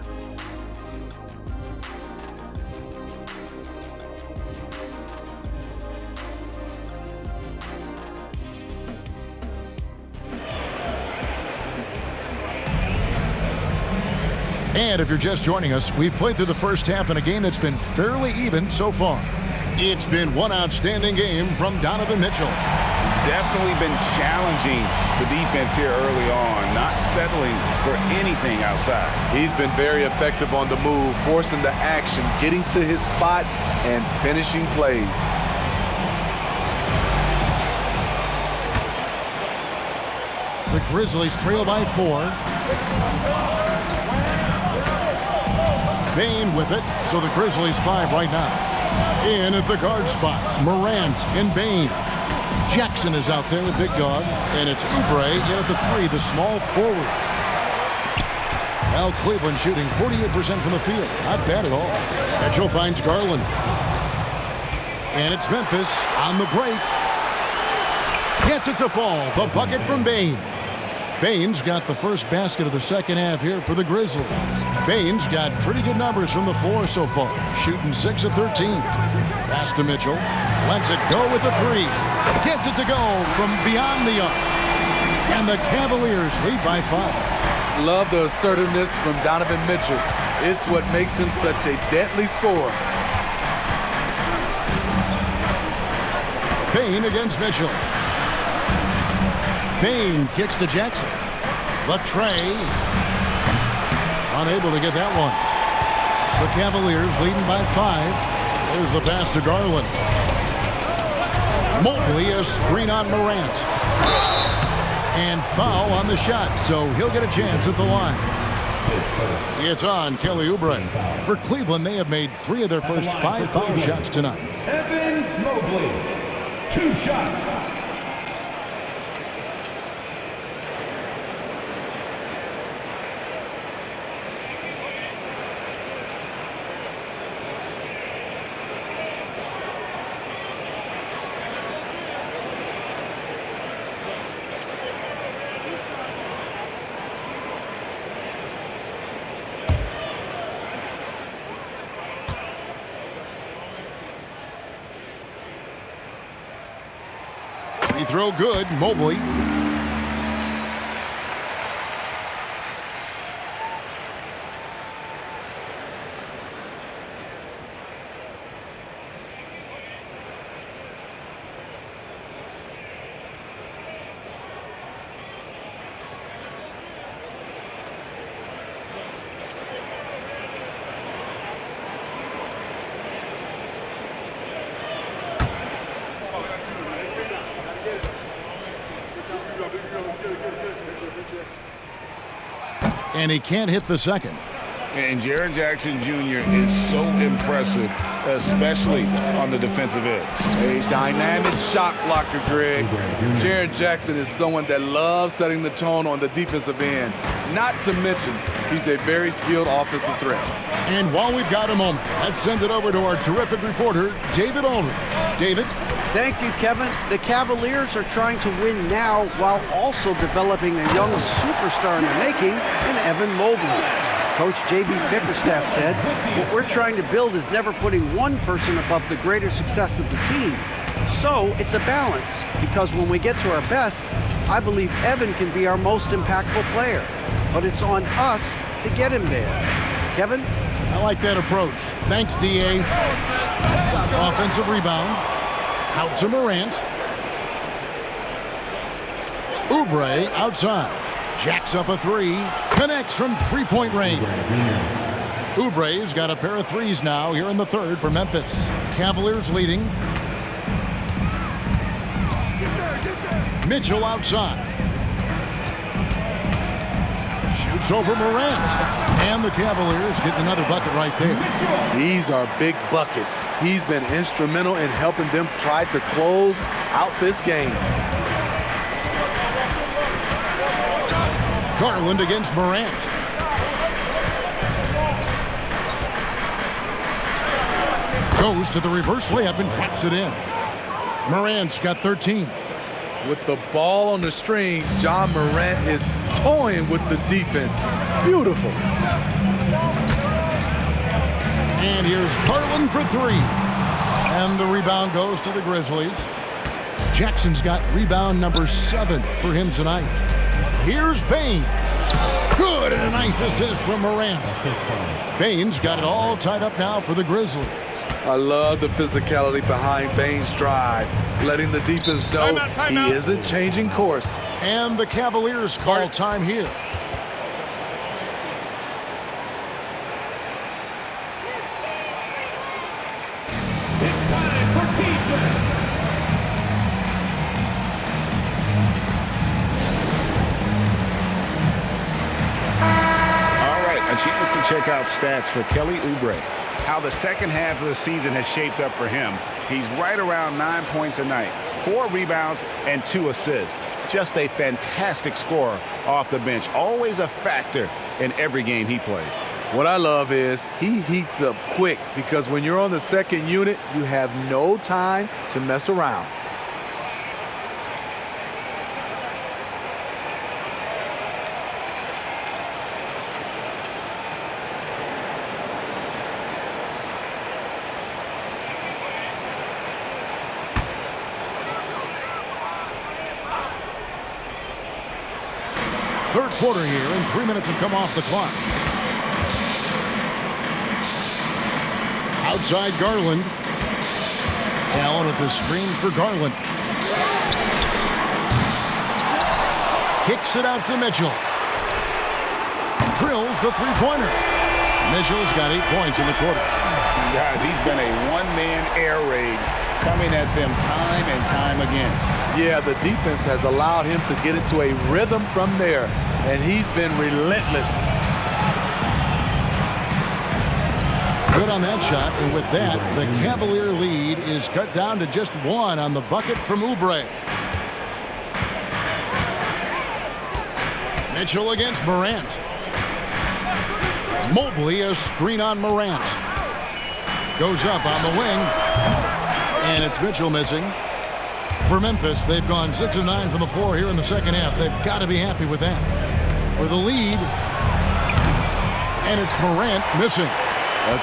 B: And if you're just joining us, we've played through the first half in a game that's been fairly even so far. It's been one outstanding game from Donovan Mitchell.
C: Definitely been challenging the defense here early on, not settling for anything outside.
D: He's been very effective on the move, forcing the action, getting to his spots, and finishing plays.
B: The Grizzlies trail by 4. Bain with it, so the Grizzlies 5 right now. In at the guard spots, Morant and Bain. Jackson is out there with Big Dog, and it's Oubre in at the 3, the small forward. Al Cleveland shooting 48% from the field. Not bad at all. Mitchell finds Garland. And it's Memphis on the break. Gets it to fall. The bucket from Bain. Bain's got the first basket of the second half here for the Grizzlies. Bain's got pretty good numbers from the floor so far, shooting 6 of 13. Pass to Mitchell. Lets it go with the 3. Gets it to go from beyond the arc. And the Cavaliers lead by 5.
D: Love the assertiveness from Donovan Mitchell. It's what makes him such a deadly scorer.
B: Bain against Mitchell. Bain kicks to Jackson. The tray. Unable to get that one. The Cavaliers leading by 5. There's the pass to Garland. Mobley a screen on Morant. And foul on the shot, so he'll get a chance at the line. It's on Kelly Oubre. For Cleveland, they have made 3 of their first 5 foul shots tonight.
A: Evans Mobley, 2 shots.
B: Free throw good, Mobley. And he can't hit the second.
E: And Jaren Jackson Jr. is so impressive, especially on the defensive end.
D: A dynamic shot blocker, Greg. Jaren Jackson is someone that loves setting the tone on the defensive end. Not to mention, he's a very skilled offensive threat.
B: And while we've got a moment, let's send it over to our terrific reporter, David Aldridge. David?
F: Thank you, Kevin. The Cavaliers are trying to win now while also developing a young superstar in the making in Evan Mobley. Coach J.B. Bickerstaff said, what we're trying to build is never putting one person above the greater success of the team. So it's a balance, because when we get to our best, I believe Evan can be our most impactful player. But it's on us to get him there. Kevin?
B: I like that approach. Thanks, D.A. Offensive rebound. Out to Morant. Oubre outside. Jacks up a three. Connects from three-point range. Oubre's got a pair of threes now here in the third for Memphis. Cavaliers leading. Mitchell outside. Shoots over Morant. And the Cavaliers getting another bucket right there.
D: These are big buckets. He's been instrumental in helping them try to close out this game.
B: Garland against Morant. Goes to the reverse layup and drops it in. Morant's got 13.
D: With the ball on the string, John Morant is toying with the defense. Beautiful.
B: And here's Garland for three. And the rebound goes to the Grizzlies. Jackson's got rebound number 7 for him tonight. Here's Baines. Good, and a nice assist from Morant. Baines got it all tied up now for the Grizzlies.
D: I love the physicality behind Baines' drive, letting the defense know he isn't changing course.
B: And the Cavaliers call time here.
A: It's time for defense.
C: A chance to check out stats for Kelly Oubre. How the second half of the season has shaped up for him. He's right around 9 points a night, 4 rebounds, and 2 assists. Just a fantastic scorer off the bench. Always a factor in every game he plays.
D: What I love is he heats up quick, because when you're on the second unit, you have no time to mess around.
B: Third quarter here, and 3 minutes have come off the clock. Outside Garland. Allen with the screen for Garland. Kicks it out to Mitchell. Drills the three-pointer. Mitchell's got 8 points in the quarter.
C: Guys, he's been a one-man air raid, coming at them time and time again.
D: Yeah, the defense has allowed him to get into a rhythm from there, and he's been relentless.
B: Good on that shot, and with that, the Cavalier lead is cut down to just 1 on the bucket from Oubre. Mitchell against Morant. Mobley, a screen on Morant. Goes up on the wing, and it's Mitchell missing. For Memphis, they've gone 6 of 9 from the floor here in the second half. They've got to be happy with that. For the lead, and it's Morant missing.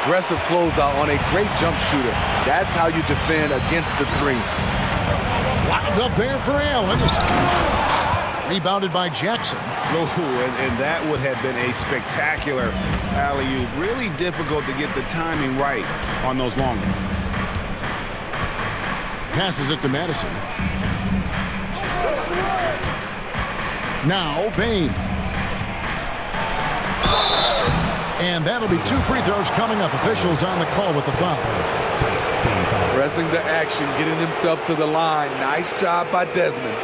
D: Aggressive closeout on a great jump shooter. That's how you defend against the three.
B: Locked up there for Allen. Rebounded by Jackson.
C: Oh, and that would have been a spectacular alley-oop. Really difficult to get the timing right on those long ones.
B: Passes it to Madison. Now Bain. And that'll be 2 free throws coming up. Officials on the call with the foul.
D: Pressing the action, getting himself to the line. Nice job by Desmond.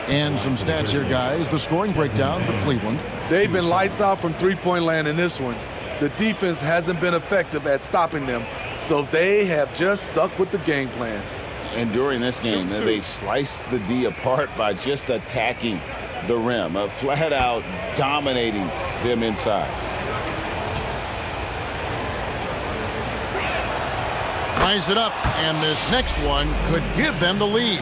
B: And some stats here, guys. The scoring breakdown for Cleveland.
D: They've been lights out from three-point land in this one. The defense hasn't been effective at stopping them, so they have just stuck with the game plan.
C: And during this game, they've sliced the D apart by just attacking the rim, flat out dominating them inside.
B: Ties it up, and this next one could give them the lead.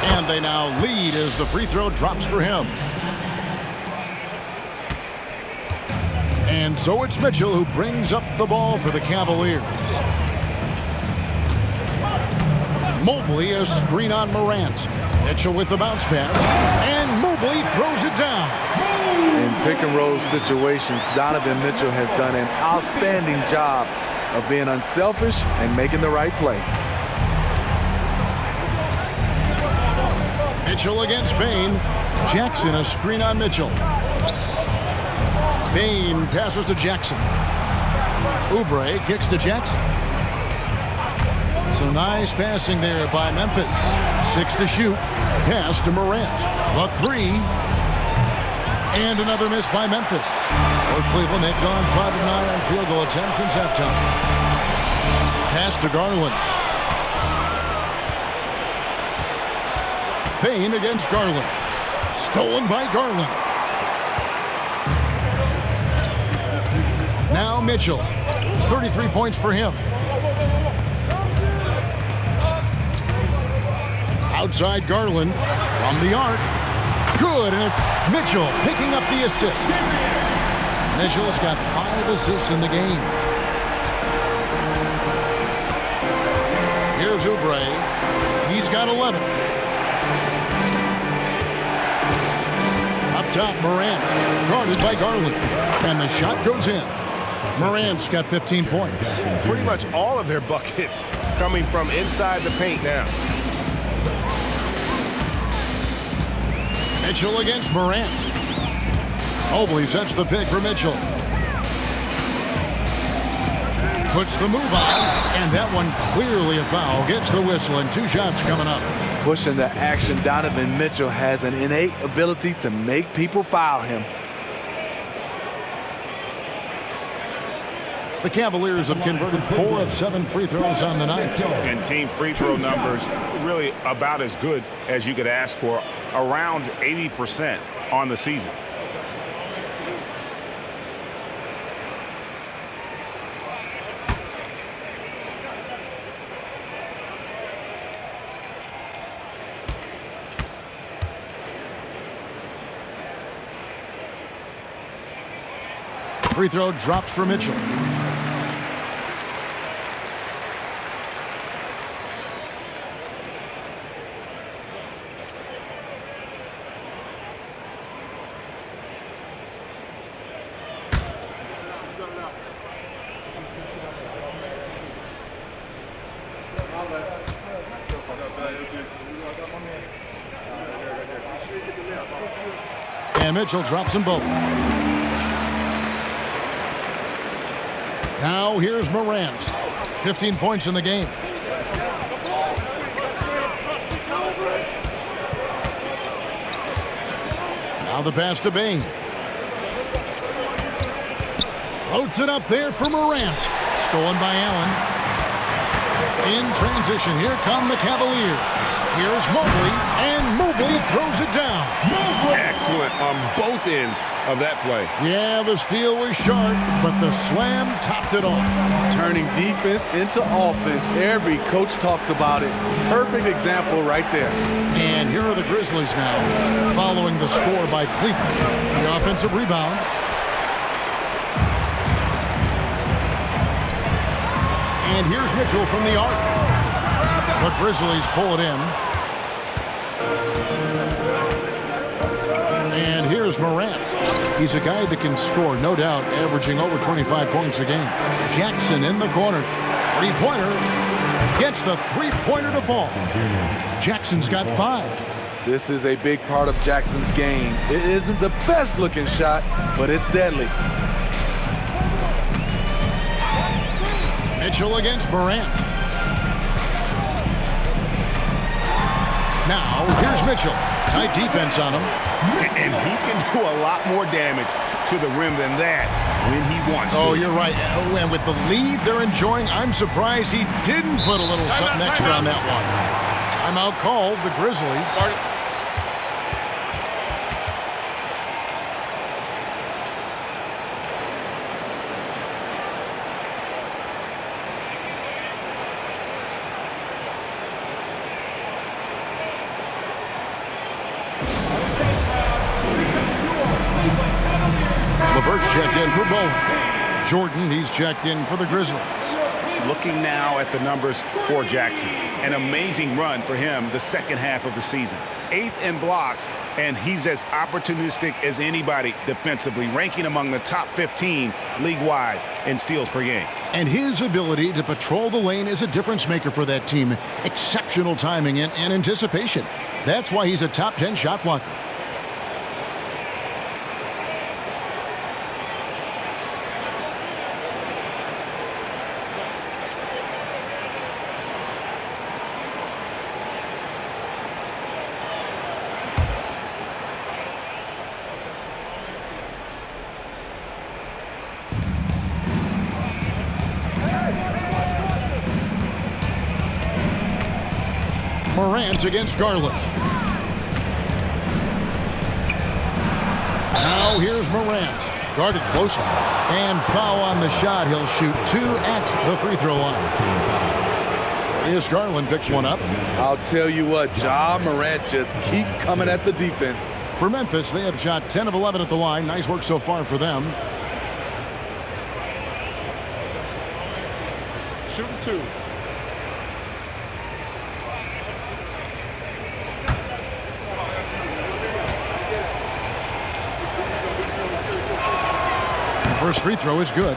B: And they now lead as the free throw drops for him. And so it's Mitchell who brings up the ball for the Cavaliers. Mobley a screen on Morant. Mitchell with the bounce pass. And Mobley throws it down.
D: In pick and roll situations, Donovan Mitchell has done an outstanding job of being unselfish and making the right play.
B: Mitchell against Bain. Jackson a screen on Mitchell. Bain passes to Jackson. Oubre kicks to Jackson. Some nice passing there by Memphis. 6 to shoot. Pass to Morant. A 3. And another miss by Memphis. For Cleveland, they've gone 5 of 9 on field goal attempts since halftime. Pass to Garland. Bain against Garland. Stolen by Garland. Now Mitchell. 33 points for him. Outside Garland from the arc. Good, and it's Mitchell picking up the assist. Mitchell's got 5 assists in the game. Here's Oubre. He's got 11. Up top, Morant, guarded by Garland. And the shot goes in. Morant's got 15 points.
E: Pretty much all of their buckets coming from inside the paint now.
B: Mitchell against Morant. Mobley sets the pick for Mitchell. Puts the move on, and that one clearly a foul. Gets the whistle, and 2 shots coming up.
D: Pushing the action, Donovan Mitchell has an innate ability to make people foul him.
B: The Cavaliers have converted 4 of 7 free throws on the night.
E: And team free throw numbers really about as good as you could ask for, around 80% on the season.
B: Free throw drops for Mitchell. And Mitchell drops them both. Now here's Morant. 15 points in the game. Now the pass to Bain. Floats it up there for Morant. Stolen by Allen. In transition, here come the Cavaliers. Here's Mobley, and Mobley throws it down.
E: Excellent on both ends of that play.
B: Yeah, the steal was sharp, but the slam topped it off.
D: Turning defense into offense. Every coach talks about it. Perfect example right there.
B: And here are the Grizzlies now, following the score by Cleveland. The offensive rebound. And here's Mitchell from the arc. The Grizzlies pull it in. And here's Morant. He's a guy that can score, no doubt, averaging over 25 points a game. Jackson in the corner. 3-pointer. Gets the three-pointer to fall. Jackson's got 5.
D: This is a big part of Jackson's game. It isn't the best looking shot, but it's deadly.
B: Mitchell against Morant. Now, here's Mitchell. Tight defense on him.
C: And he can do a lot more damage to the rim than that when he wants to.
B: Oh, you're right. Oh, and with the lead they're enjoying, I'm surprised he didn't put a little something extra on that one. Timeout called, the Grizzlies. LeVert's checked in for both. Jordan, he's checked in for the Grizzlies.
C: Looking now at the numbers for Jackson. An amazing run for him the second half of the season. 8th in blocks, and he's as opportunistic as anybody defensively, ranking among the top 15 league-wide in steals per game.
B: And his ability to patrol the lane is a difference maker for that team. Exceptional timing and anticipation. That's why he's a top 10 shot blocker. Morant against Garland. Now here's Morant. Guarded closely. And foul on the shot. He'll shoot 2 at the free throw line. Here's Garland, picks one up.
D: I'll tell you what, Ja Morant just keeps coming at the defense.
B: For Memphis, they have shot 10 of 11 at the line. Nice work so far for them.
H: Shooting 2.
B: First free throw is good.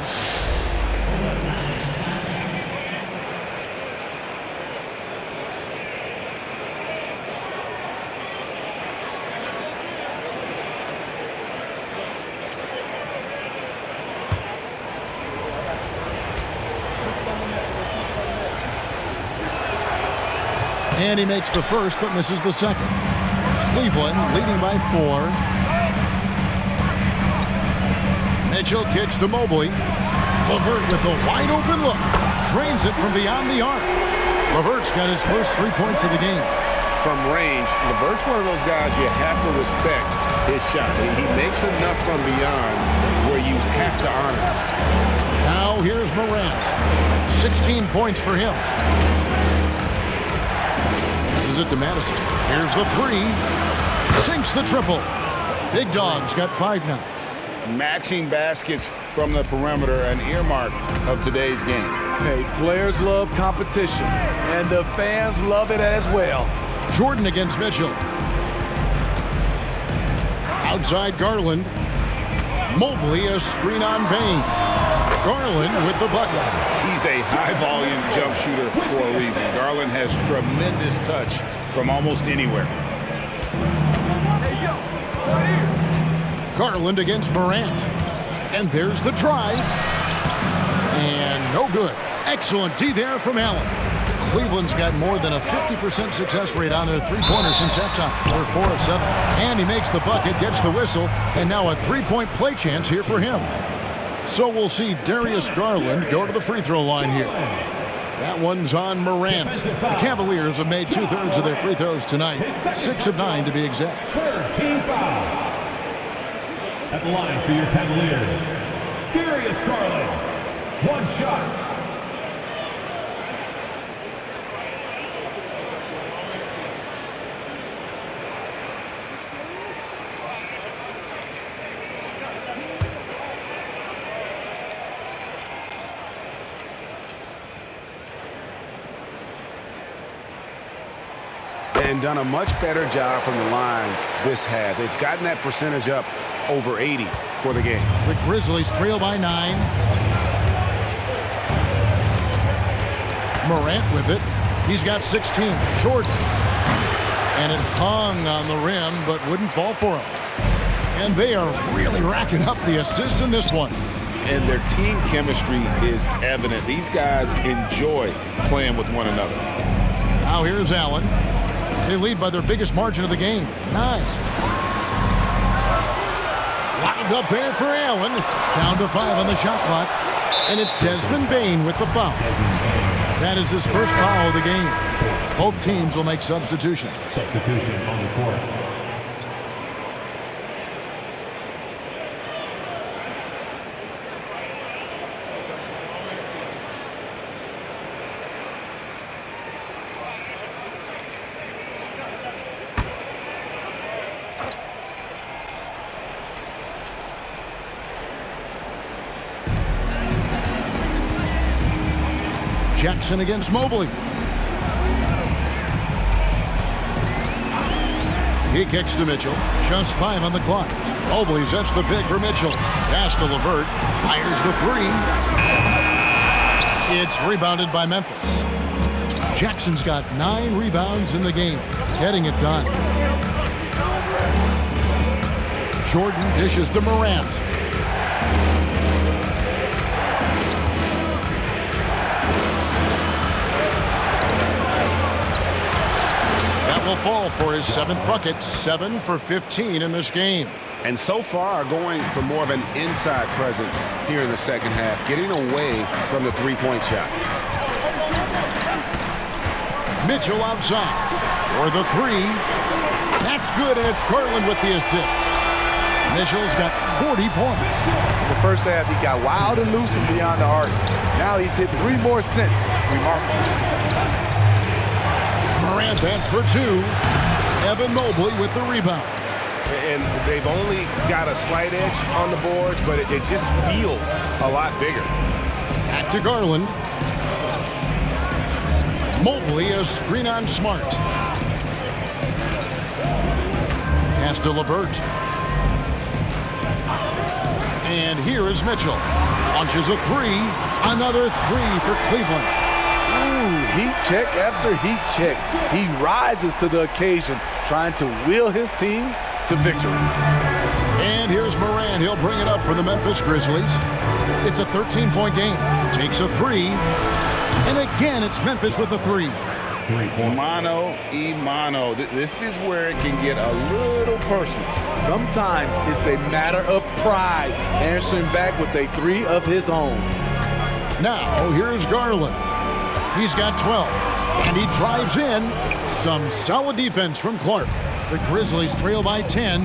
B: And he makes the first but misses the second. Cleveland leading by 4. Mitchell kicks to Mobley. LeVert with a wide open look. Drains it from beyond the arc. LeVert's got his first 3 points of the game.
E: From range, LeVert's one of those guys you have to respect his shot. He makes enough from beyond where you have to honor him.
B: Now here's Morant. 16 points for him. This is it to Madison. Here's the 3. Sinks the triple. Big Dog's got 5 now.
C: Matching baskets from the perimeter, an earmark of today's game.
D: Hey, players love competition, and the fans love it as well.
B: Jordan against Mitchell. Outside Garland. Mobley a screen on Bain. Garland with the bucket.
C: He's a high-volume jump shooter for a reason. Garland has tremendous touch from almost anywhere.
B: Garland against Morant. And there's the drive. And no good. Excellent D there from Allen. Cleveland's got more than a 50% success rate on their three-pointers since halftime. They're 4 of 7. And he makes the bucket, gets the whistle, and now a three-point play chance here for him. So we'll see Darius Garland go to the free throw line here. That one's on Morant. The Cavaliers have made 2/3 of their free throws tonight. 6 of 9 to be exact.
A: Third team foul. At the line for your Cavaliers, Darius Garland. 1 shot.
C: And done a much better job from the line this half. They've gotten that percentage up over 80 for the game.
B: The Grizzlies trail by 9. Morant with it. He's got 16. Jordan. And it hung on the rim, but wouldn't fall for him. And they are really racking up the assists in this one.
E: And their team chemistry is evident. These guys enjoy playing with one another.
B: Now here's Allen. They lead by their biggest margin of the game, 9. Lined up there for Allen. Down to 5 on the shot clock. And it's Desmond Bane with the foul. That is his first foul of the game. Both teams will make substitutions.
A: Substitution on the court.
B: Jackson against Mobley. He kicks to Mitchell. Just 5 on the clock. Mobley sets the pick for Mitchell. Pass to LeVert. Fires the 3. It's rebounded by Memphis. Jackson's got 9 rebounds in the game. Getting it done. Jordan dishes to Morant. Will fall for his 7th bucket, 7 for 15 in this game.
C: And so far going for more of an inside presence here in the second half, getting away from the three-point shot.
B: Mitchell outside for the 3. That's good, and it's Garland with the assist. Mitchell's got 40 points.
D: In the first half, he got wild and loose from beyond the arc. Now he's hit 3 more since. Remarkable.
B: Morant, that's for 2. Evan Mobley with the rebound.
C: And they've only got a slight edge on the boards, but it just feels a lot bigger.
B: Back to Garland. Mobley, a screen on Smart. Pass to LeVert. And here is Mitchell. Launches a 3. Another 3 for Cleveland.
D: Ooh, heat check after heat check. He rises to the occasion, trying to will his team to victory.
B: And here's Morant. He'll bring it up for the Memphis Grizzlies. It's a 13-point game. Takes a 3. And again, it's Memphis with the 3.
C: Mano y mano. This is where it can get a little personal.
D: Sometimes it's a matter of pride, answering back with a 3 of his own.
B: Now, here's Garland. He's got 12, and he drives in. Some solid defense from Clark. The Grizzlies trail by 10.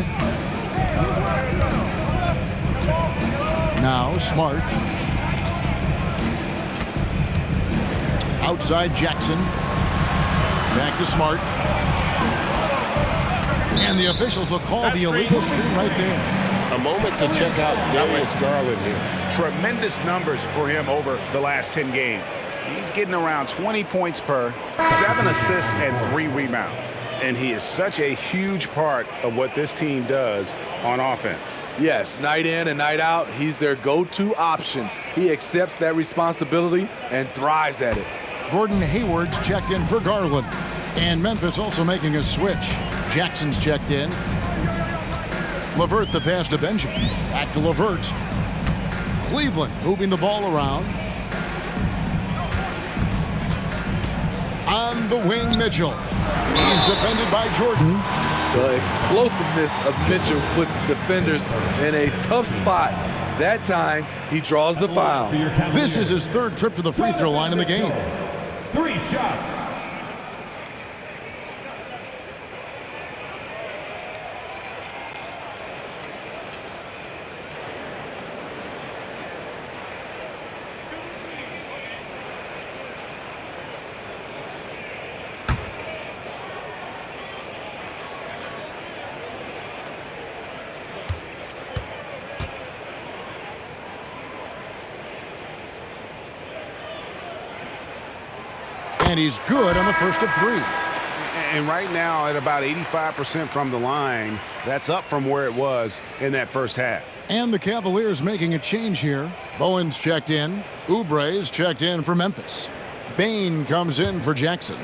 B: Now Smart. Outside Jackson. Back to Smart. And the officials will call the illegal screen right there.
E: A moment to check out Darius Garland here.
C: Tremendous numbers for him over the last 10 games. He's getting around 20 points per, 7 assists, and 3 rebounds. And he is such a huge part of what this team does on offense.
D: Yes, night in and night out, he's their go-to option. He accepts that responsibility and thrives at it.
B: Gordon Hayward's checked in for Garland. And Memphis also making a switch. Jackson's checked in. LeVert the pass to Benjamin. Back to LeVert. Cleveland moving the ball around. On the wing, Mitchell. He's defended by Jordan.
D: The explosiveness of Mitchell puts defenders in a tough spot. That time, he draws the foul.
B: This is his 3rd trip to the free throw line in the game.
A: 3 shots.
B: And he's good on the first of 3.
C: And right now at about 85% from the line, that's up from where it was in that first half.
B: And the Cavaliers making a change here. Bowen's checked in. Oubre's checked in for Memphis. Bain comes in for Jackson.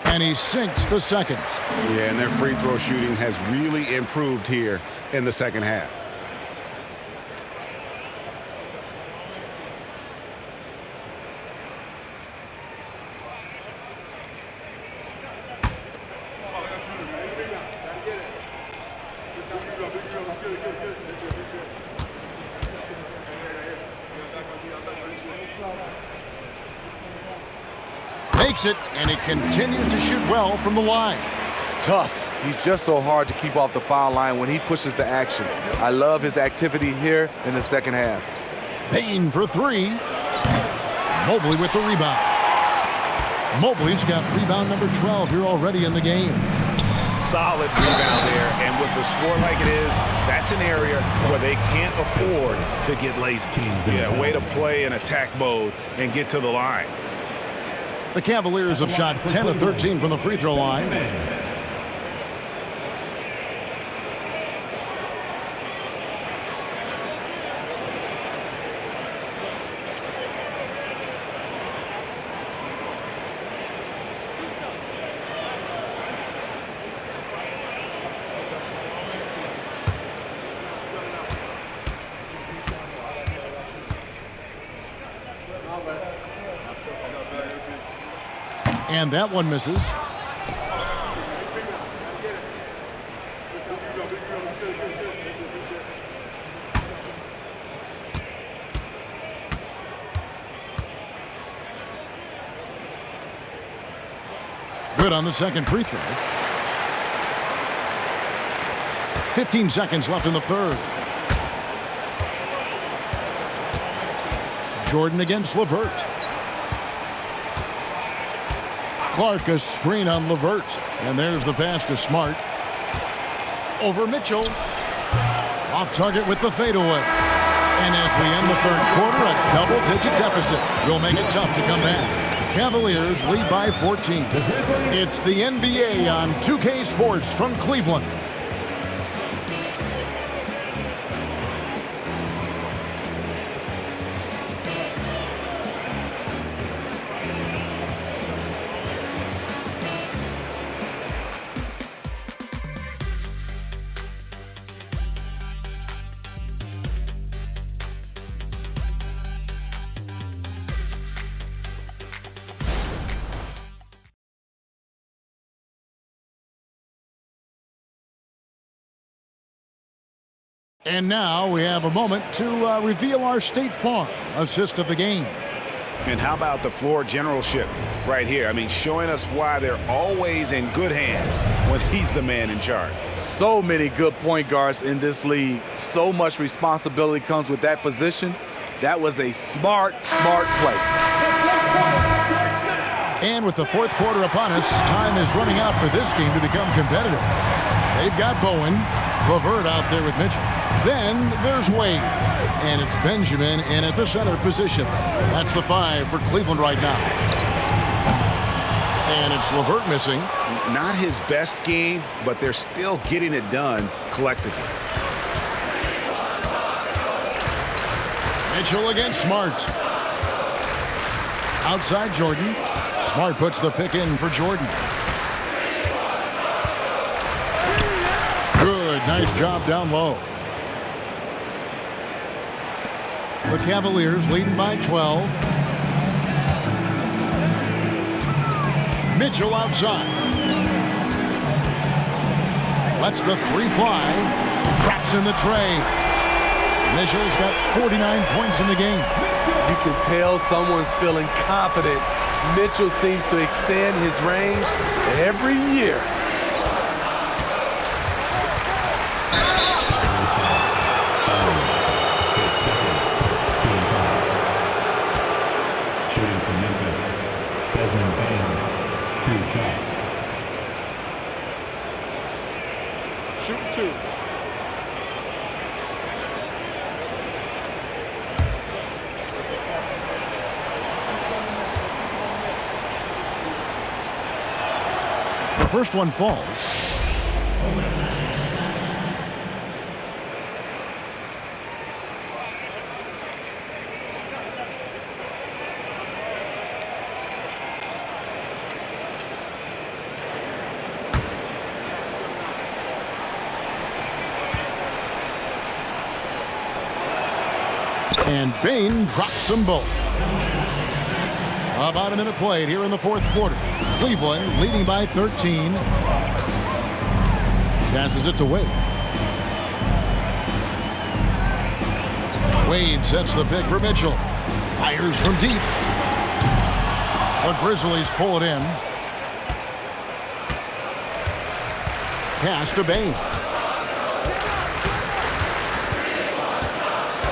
B: And he sinks the second.
C: Yeah, and their free throw shooting has really improved here in the second half.
B: Makes it, and he continues to shoot well from the line.
D: Tough. He's just so hard to keep off the foul line when he pushes the action. I love his activity here in the second half.
B: Bain for three. Mobley with the rebound. Mobley's got rebound number 12 here already in the game.
C: Solid rebound there, and with the score like it is, that's an area where they can't afford to get lazy. Yeah, way to play in attack mode and get to the line.
B: The Cavaliers have shot 10 of 13 from the free throw line. And that one misses. Good on the second free throw. 15 seconds left in the third. Jordan against LeVert. Clark, a screen on LeVert. And there's the pass to Smart. Over Mitchell. Off target with the fadeaway. And as we end the third quarter, a double-digit deficit will make it tough to come back. Cavaliers lead by 14. It's the NBA on 2K Sports from Cleveland. And now we have a moment to reveal our State Farm assist of the game.
C: And how about the floor generalship right here? I mean, showing us why they're always in good hands when he's the man in charge.
D: So many good point guards in this league. So much responsibility comes with that position. That was a smart play.
B: And with the fourth quarter upon us, time is running out for this game to become competitive. They've got Bowen, LeVert out there with Mitchell. Then there's Wade, and it's Benjamin in at the center position. That's the 5 for Cleveland right now. And it's LeVert missing.
C: Not his best game, but they're still getting it done collectively.
B: Mitchell against Smart. Outside Jordan. Smart puts the pick in for Jordan. Good, nice job down low. The Cavaliers leading by 12. Mitchell outside. Lets the 3 fly. Traps in the tray. Mitchell's got 49 points in the game.
D: You can tell someone's feeling confident. Mitchell seems to extend his range every year.
A: Shooting for Memphis, 2 shots.
I: Shoot 2.
B: The first one falls. And Bain drops them both. About a minute played here in the fourth quarter. Cleveland leading by 13. Passes it to Wade. Wade sets the pick for Mitchell. Fires from deep. The Grizzlies pull it in. Pass to Bain.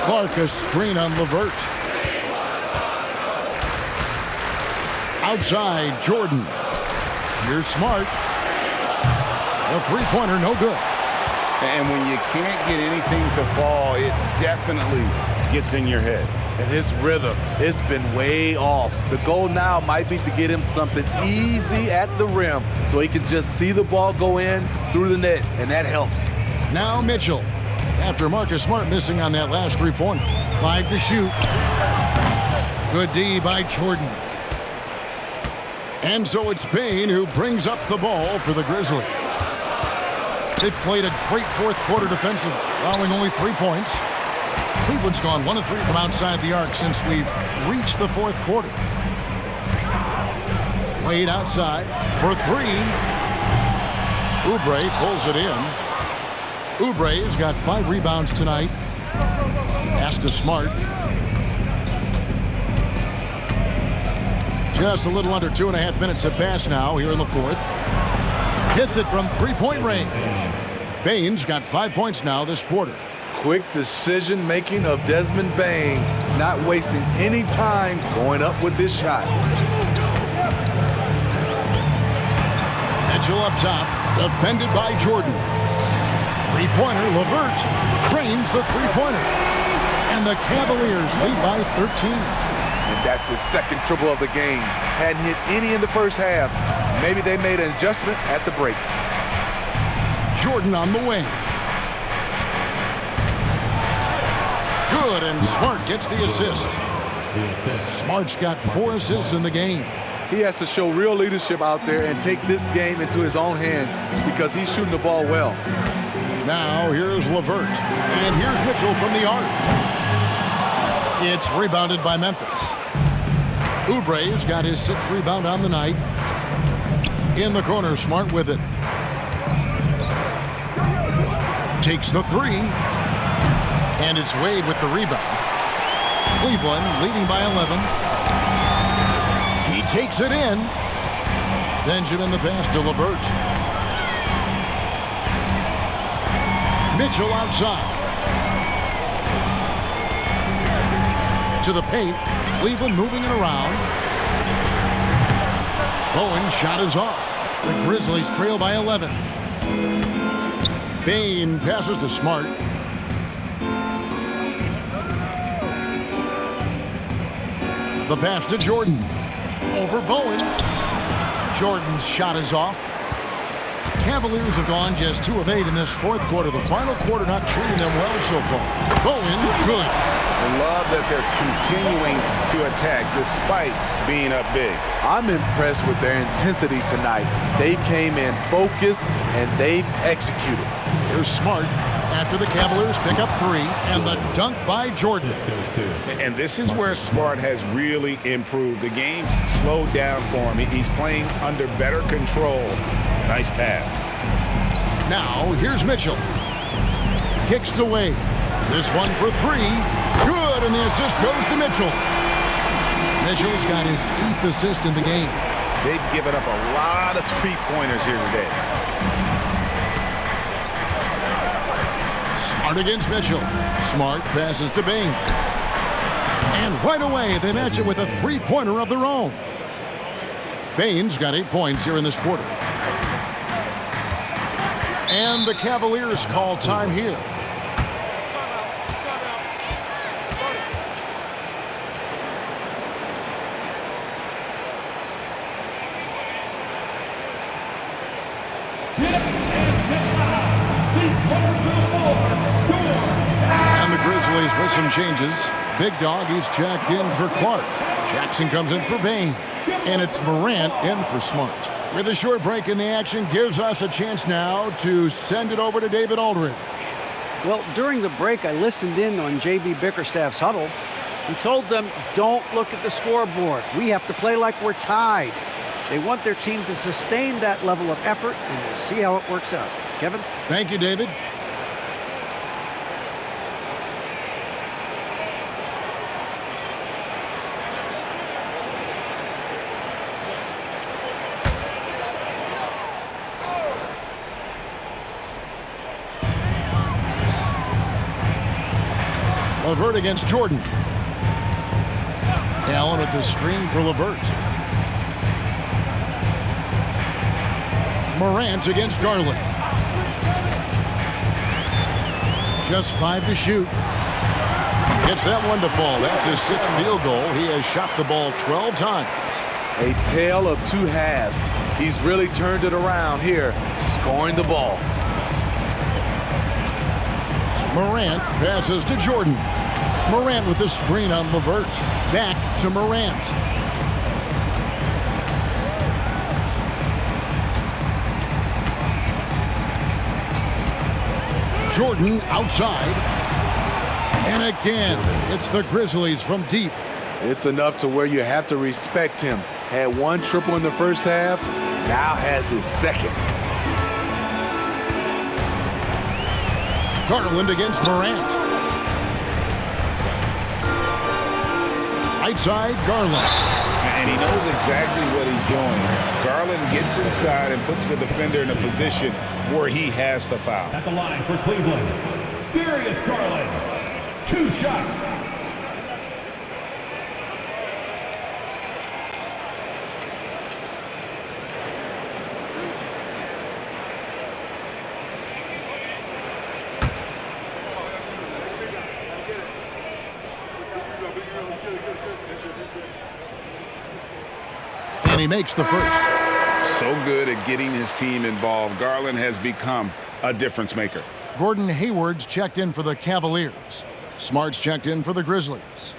B: Clark a screen on LeVert. Outside, Jordan. Here's Smart. A three-pointer, no good.
C: And when you can't get anything to fall, it definitely gets in your head.
D: And his rhythm, it's been way off. The goal now might be to get him something easy at the rim so he can just see the ball go in through the net, and that helps.
B: Now Mitchell. After Marcus Smart missing on that last three-pointer. 5 to shoot. Good D by Jordan. And so it's Bain who brings up the ball for the Grizzlies. They've played a great fourth quarter defensively, allowing only 3 points. Cleveland's gone 1 of 3 from outside the arc since we've reached the fourth quarter. Wade outside for 3. Oubre pulls it in. Oubre's got 5 rebounds tonight. Pass to Smart. Just a little under 2.5 minutes have passed now here in the fourth. Hits it from three-point range. Bain's got 5 points now this quarter.
D: Quick decision-making of Desmond Bane, not wasting any time going up with this shot.
B: Mitchell up top, defended by Jordan. Three-pointer, LeVert cranes the three-pointer. And the Cavaliers lead by 13.
D: And that's his second triple of the game. Hadn't hit any in the first half. Maybe they made an adjustment at the break.
B: Jordan on the wing. Good, and Smart gets the assist. Smart's got 4 assists in the game.
D: He has to show real leadership out there and take this game into his own hands because he's shooting the ball well.
B: Now here's LeVert, and here's Mitchell from the arc. It's rebounded by Memphis. Oubre's got his 6th rebound on the night. In the corner, Smart with it. Takes the 3. And it's Wade with the rebound. Cleveland leading by 11. He takes it in. Benjamin the pass to LeVert. Mitchell outside. To the paint. Cleveland moving it around. Bowen's shot is off. The Grizzlies trail by 11. Bain passes to Smart. The pass to Jordan. Over Bowen. Jordan's shot is off. Cavaliers have gone just 2 of 8 in this fourth quarter. The final quarter not treating them well so far. Bowen, good.
C: I love that they're continuing to attack despite being up big.
D: I'm impressed with their intensity tonight. They came in focused and they've executed.
B: Here's Smart after the Cavaliers pick up 3, and the dunk by Jordan.
E: And this is where Smart has really improved. The game's slowed down for him. He's playing under better control. Nice pass.
B: Now, here's Mitchell. Kicks to Wade. This one for 3. Good, and the assist goes to Mitchell. Mitchell's got his 8th assist in the game.
C: They've given up a lot of three-pointers here today.
B: Smart against Mitchell. Smart passes to Bain. And right away, they match it with a three-pointer of their own. Bain's got 8 points here in this quarter. And the Cavaliers call time here. And the Grizzlies with some changes. Big Dog, he's checked in for Clark. Jackson comes in for Bain. And it's Morant in for Smart. With a short break in the action, gives us a chance now to send it over to David Aldridge.
F: Well, during the break, I listened in on J.B. Bickerstaff's huddle. He told them, don't look at the scoreboard. We have to play like we're tied. They want their team to sustain that level of effort, and we'll see how it works out. Kevin?
B: Thank you, David. LeVert against Jordan. Allen with the screen for LeVert. Morant against Garland. Just 5 to shoot. Gets that one to fall. That's his 6th field goal. He has shot the ball 12 times.
D: A tale of two halves. He's really turned it around here, scoring the ball.
B: Morant passes to Jordan. Morant with the screen on LeVert. Back to Morant. Jordan outside. And again, it's the Grizzlies from deep.
D: It's enough to where you have to respect him. Had 1 triple in the first half, now has his 2nd.
B: Garland against Morant. Outside Garland.
C: And he knows exactly what he's doing. Garland gets inside and puts the defender in a position where he has to foul.
A: At the line for Cleveland, Darius Garland. 2 shots.
B: And he makes the first.
C: So good at getting his team involved. Garland has become a difference maker.
B: Gordon Hayward's checked in for the Cavaliers. Smart's checked in for the Grizzlies.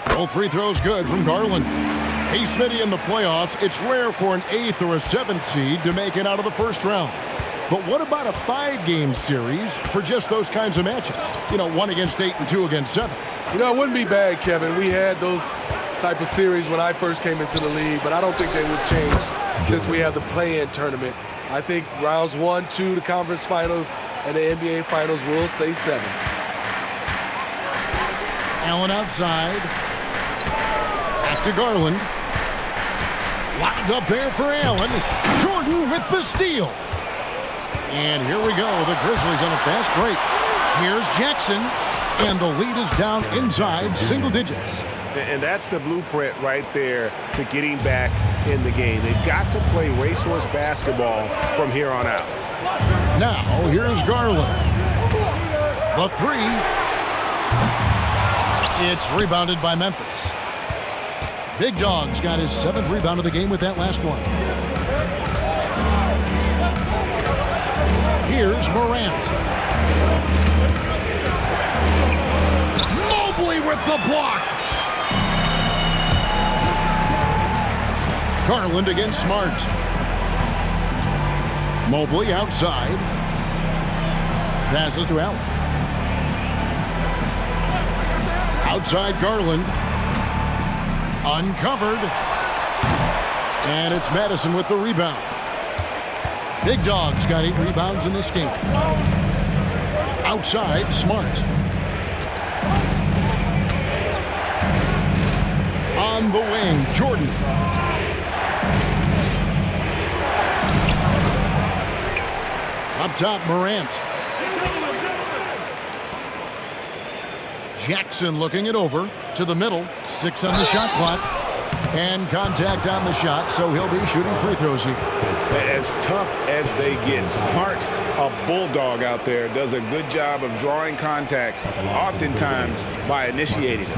B: Both free throws good from Garland. Hey, Smitty, in the playoffs, it's rare for an 8th or a 7th seed to make it out of the first round. But what about a 5-game series for just those kinds of matches? You know, 1 against 8 and 2 against 7.
D: You know, it wouldn't be bad, Kevin. We had those type of series when I first came into the league, but I don't think they would change since we have the play-in tournament. I think rounds 1, 2, the conference finals, and the NBA finals will stay 7.
B: Allen outside. Back to Garland. Lined up there for Allen. Jordan with the steal. And here we go. The Grizzlies on a fast break. Here's Jackson. And the lead is down inside single digits.
C: And that's the blueprint right there to getting back in the game. They've got to play racehorse basketball from here on out.
B: Now, here's Garland. The 3. It's rebounded by Memphis. Big Dog's got his 7th rebound of the game with that last one. Here's Morant. Mobley with the block. Garland against Smart. Mobley outside. Passes to Allen. Outside Garland. Uncovered. And it's Madison with the rebound. Big Dog's got 8 rebounds in this game. Outside, Smart. On the wing, Jordan. Up top, Morant. Jackson looking it over to the middle. 6 on the shot clock. And contact on the shot, so he'll be shooting free throws here.
C: As tough as they get, Smart's a bulldog out there, does a good job of drawing contact, oftentimes by initiating it.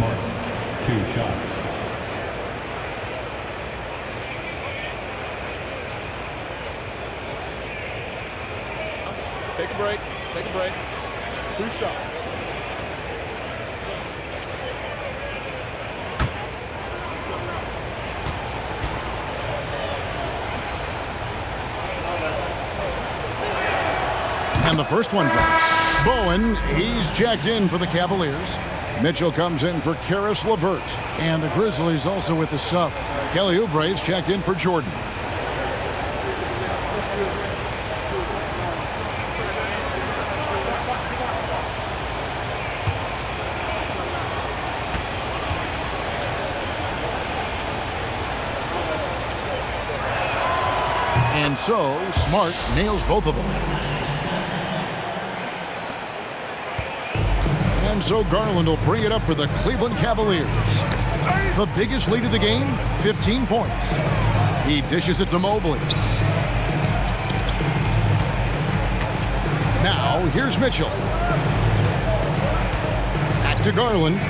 A: 2 shots.
D: Take a break. Take a break.
I: Too sharp.
B: And the first one drops. Bowen, he's checked in for the Cavaliers. Mitchell comes in for Karis LeVert. And the Grizzlies also with the sub. Kelly Oubre's checked in for Jordan. And so, Smart nails both of them. And so Garland will bring it up for the Cleveland Cavaliers. The biggest lead of the game, 15 points. He dishes it to Mobley. Now, here's Mitchell. Back to Garland.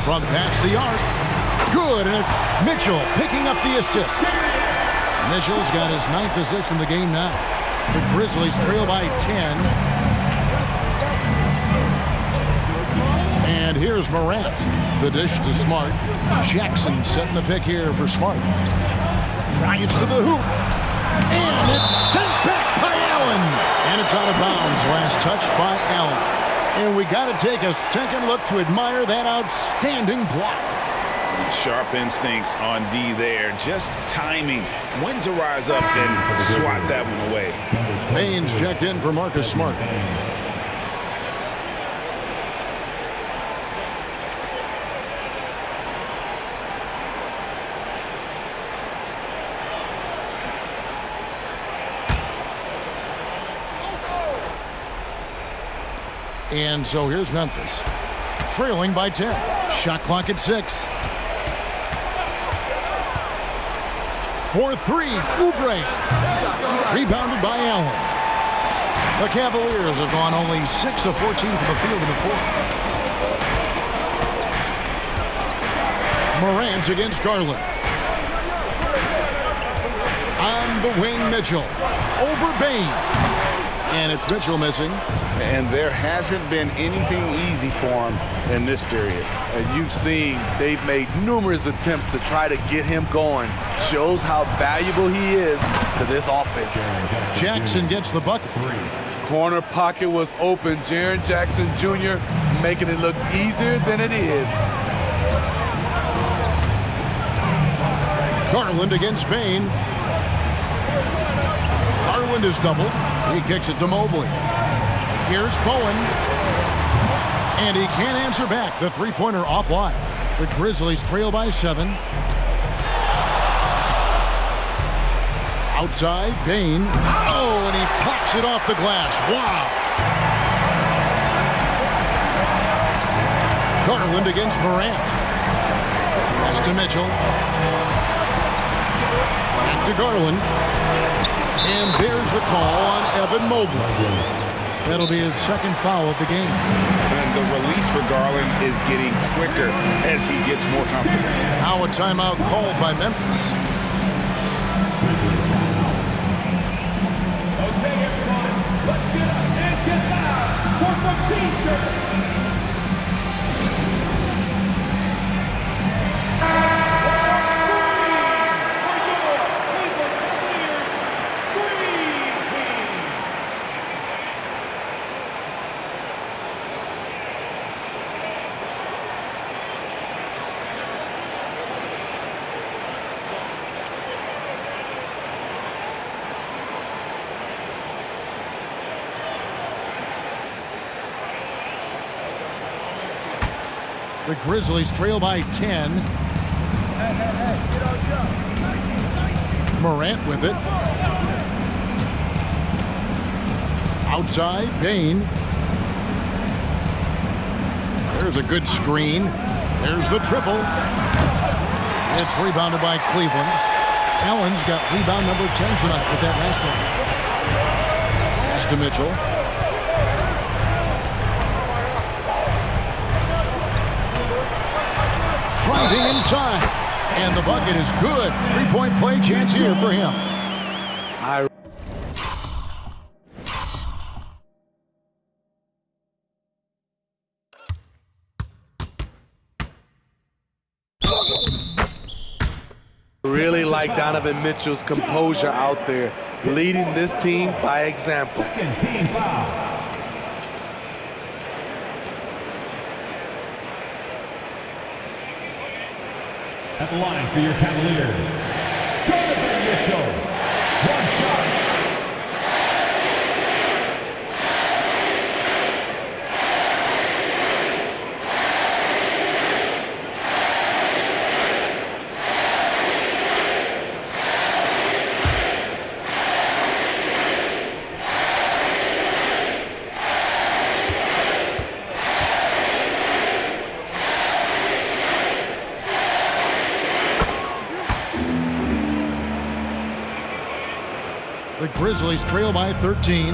B: From past the arc. Good, and it's Mitchell picking up the assist. Mitchell's got his 9th assist in the game now. The Grizzlies trail by 10. And here's Morant. The dish to Smart. Jackson setting the pick here for Smart. Drives to the hoop. And it's sent back by Allen. And it's out of bounds. Last touch by Allen. And we got to take a second look to admire that outstanding block.
C: Sharp instincts on D there. Just timing when to rise up and swat that one away.
B: Baines checked in for Marcus Smart. And so here's Memphis, trailing by 10. Shot clock at 6. For 3, Oubre. Rebounded by Allen. The Cavaliers have gone only 6 of 14 from the field in the fourth. Morant against Garland. On the wing, Mitchell. Over Baines. And it's Mitchell missing.
C: And there hasn't been anything easy for him in this period.
D: And you've seen they've made numerous attempts to try to get him going. Shows how valuable he is to this offense.
B: Jackson gets the bucket.
D: Corner pocket was open. Jaren Jackson Jr. making it look easier than it is.
B: Garland against Bain. Garland is doubled. He kicks it to Mobley. Here's Bowen. And he can't answer back. The three-pointer offline. The Grizzlies trail by 7. Outside, Bain. Oh, and he pops it off the glass. Wow. Garland against Morant. Pass to Mitchell. Back to Garland. And there's the call on Evan Mobley. That'll be his second foul of the game.
C: And the release for Garland is getting quicker as he gets more comfortable.
B: Now a timeout called by Memphis.
A: Okay, everyone, let's get up and get loud for some t-shirts.
B: The Grizzlies trail by 10. Morant with it. Outside, Bain. There's a good screen. There's the triple. It's rebounded by Cleveland. Allen's got rebound number 10 tonight with that last one. Pass to Mitchell. Driving inside. And the bucket is good. Three-point play chance here for him.
D: like Donovan Mitchell's composure out there, leading this team by example.
A: Second team foul. At the line for your Cavaliers, Donovan Mitchell. One shot.
B: The Grizzlies trail by 13.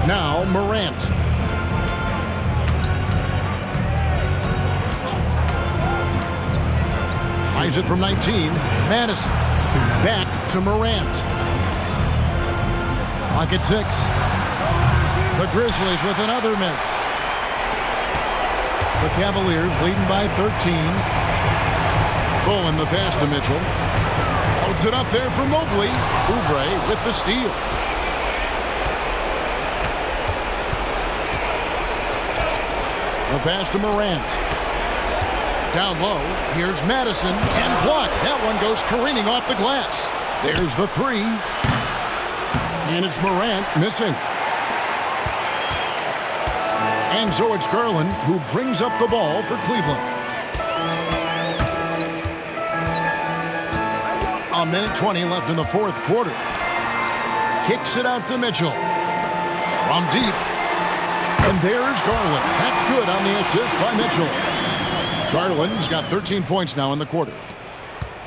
B: Now Morant. Tries it from 19. Madison. Back to Morant. Clock at 6. The Grizzlies with another miss. The Cavaliers leading by 13. Bowen the pass to Mitchell. Holds it up there for Mobley. Oubre with the steal. The pass to Morant. Down low, here's Madison, and blocked. That one goes careening off the glass. There's the three. And it's Morant missing. And so it's Garland who brings up the ball for Cleveland. A minute 20 left in the fourth quarter. Kicks it out to Mitchell. From deep. And there's Garland. That's good on the assist by Mitchell. Garland's got 13 points now in the quarter.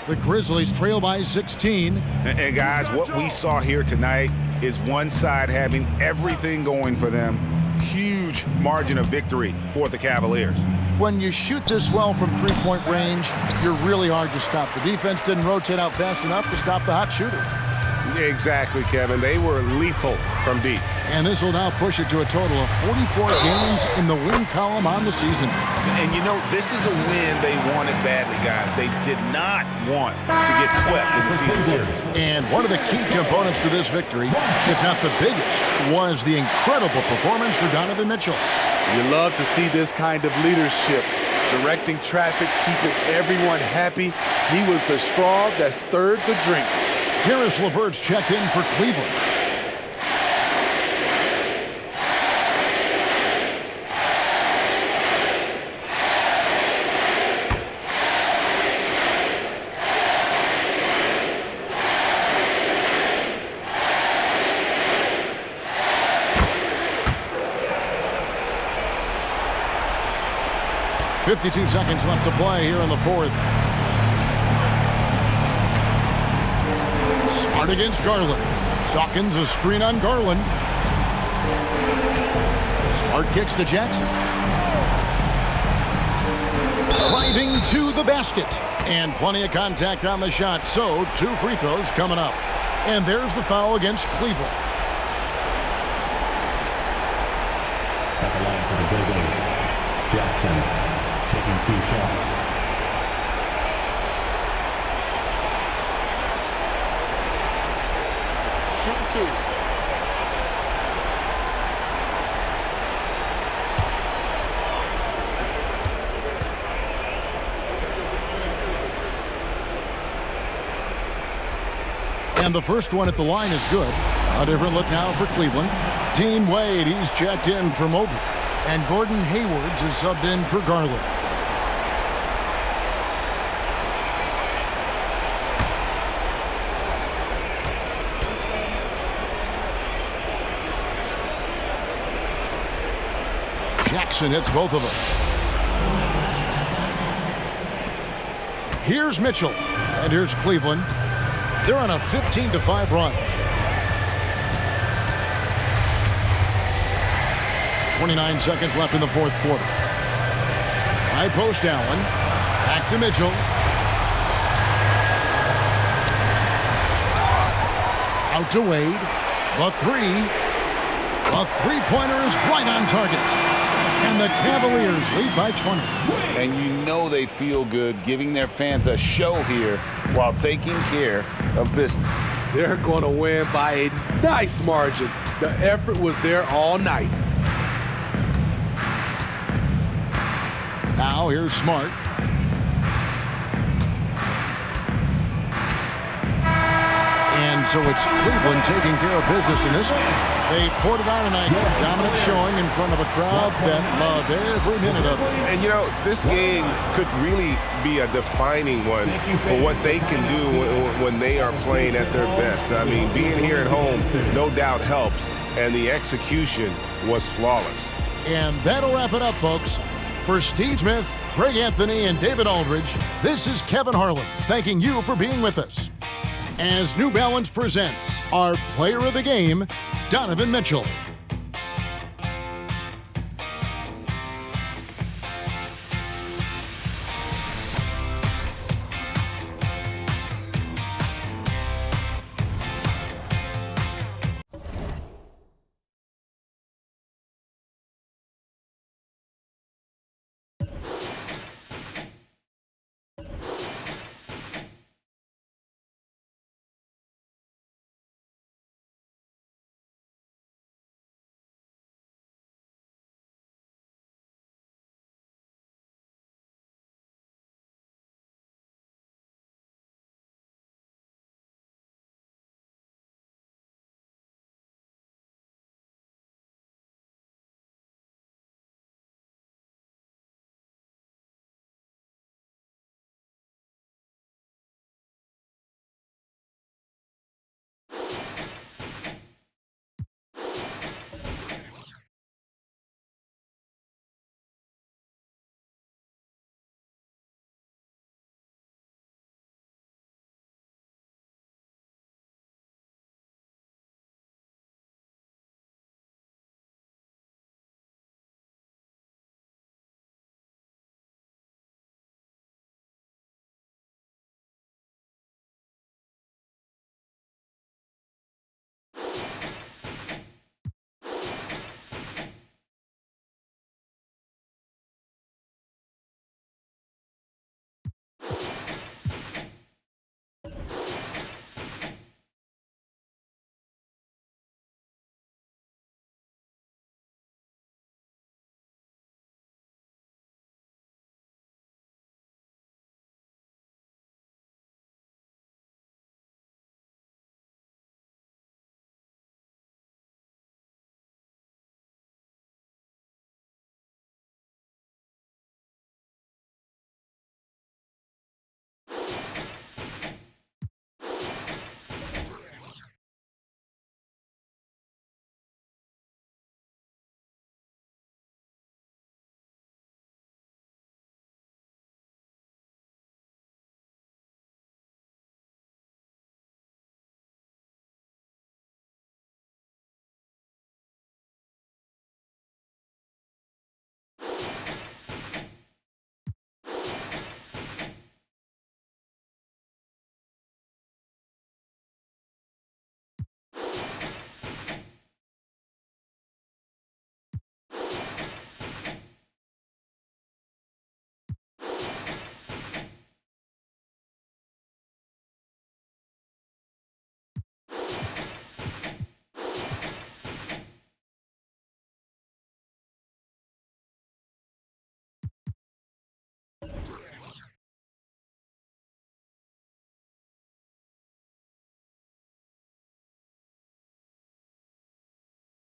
B: The Grizzlies trail by 16.
C: And guys, what we saw here tonight is one side having everything going for them. Huge margin of victory for the Cavaliers.
B: When you shoot this well from three-point range, you're really hard to stop. The defense didn't rotate out fast enough to stop the hot shooters.
C: Exactly, Kevin. They were lethal from deep.
B: And this will now push it to a total of 44 games in the win column on the season.
C: And you know, this is a win they wanted badly, guys. They did not want to get swept in the season series.
B: And one of the key components to this victory, if not the biggest, was the incredible performance for Donovan Mitchell.
D: You love to see this kind of leadership, directing traffic, keeping everyone happy. He was the straw that stirred the drink.
B: Karis LeVert's checked in for Cleveland. .52 seconds left to play here in the fourth. Smart against Garland. Dawkins a screen on Garland. Smart kicks to Jackson. Driving to the basket. And plenty of contact on the shot. So 2 free throws coming up. And there's the foul against Cleveland.
A: At the line for the Grizzlies, Jackson taking 2 shots.
B: Shoot 2. And the first one at the line is good. A different look now for Cleveland. Dean Wade, he's checked in for Mobley. And Gordon Hayward's is subbed in for Garland. Jackson hits both of them. Here's Mitchell. And here's Cleveland. They're on a 15-5 run. 29 seconds left in the fourth quarter. High post Allen. Back to Mitchell. Out to Wade. The three. The three-pointer is right on target. And the Cavaliers lead by 20.
C: And you know they feel good giving their fans a show here while taking care of business.
D: They're going to win by a nice margin. The effort was there all night.
B: Now here's Smart. And so it's Cleveland taking care of business in this one. They poured it on tonight. Dominant showing in front of a crowd that loved every minute of it.
E: And, you know, this game could really be a defining one for what they can do when they are playing at their best. I mean, being here at home no doubt helps, and the execution was flawless.
B: And that'll wrap it up, folks. For Steve Smith, Greg Anthony, and David Aldridge, this is Kevin Harlan thanking you for being with us. As New Balance presents our player of the game, Donovan Mitchell.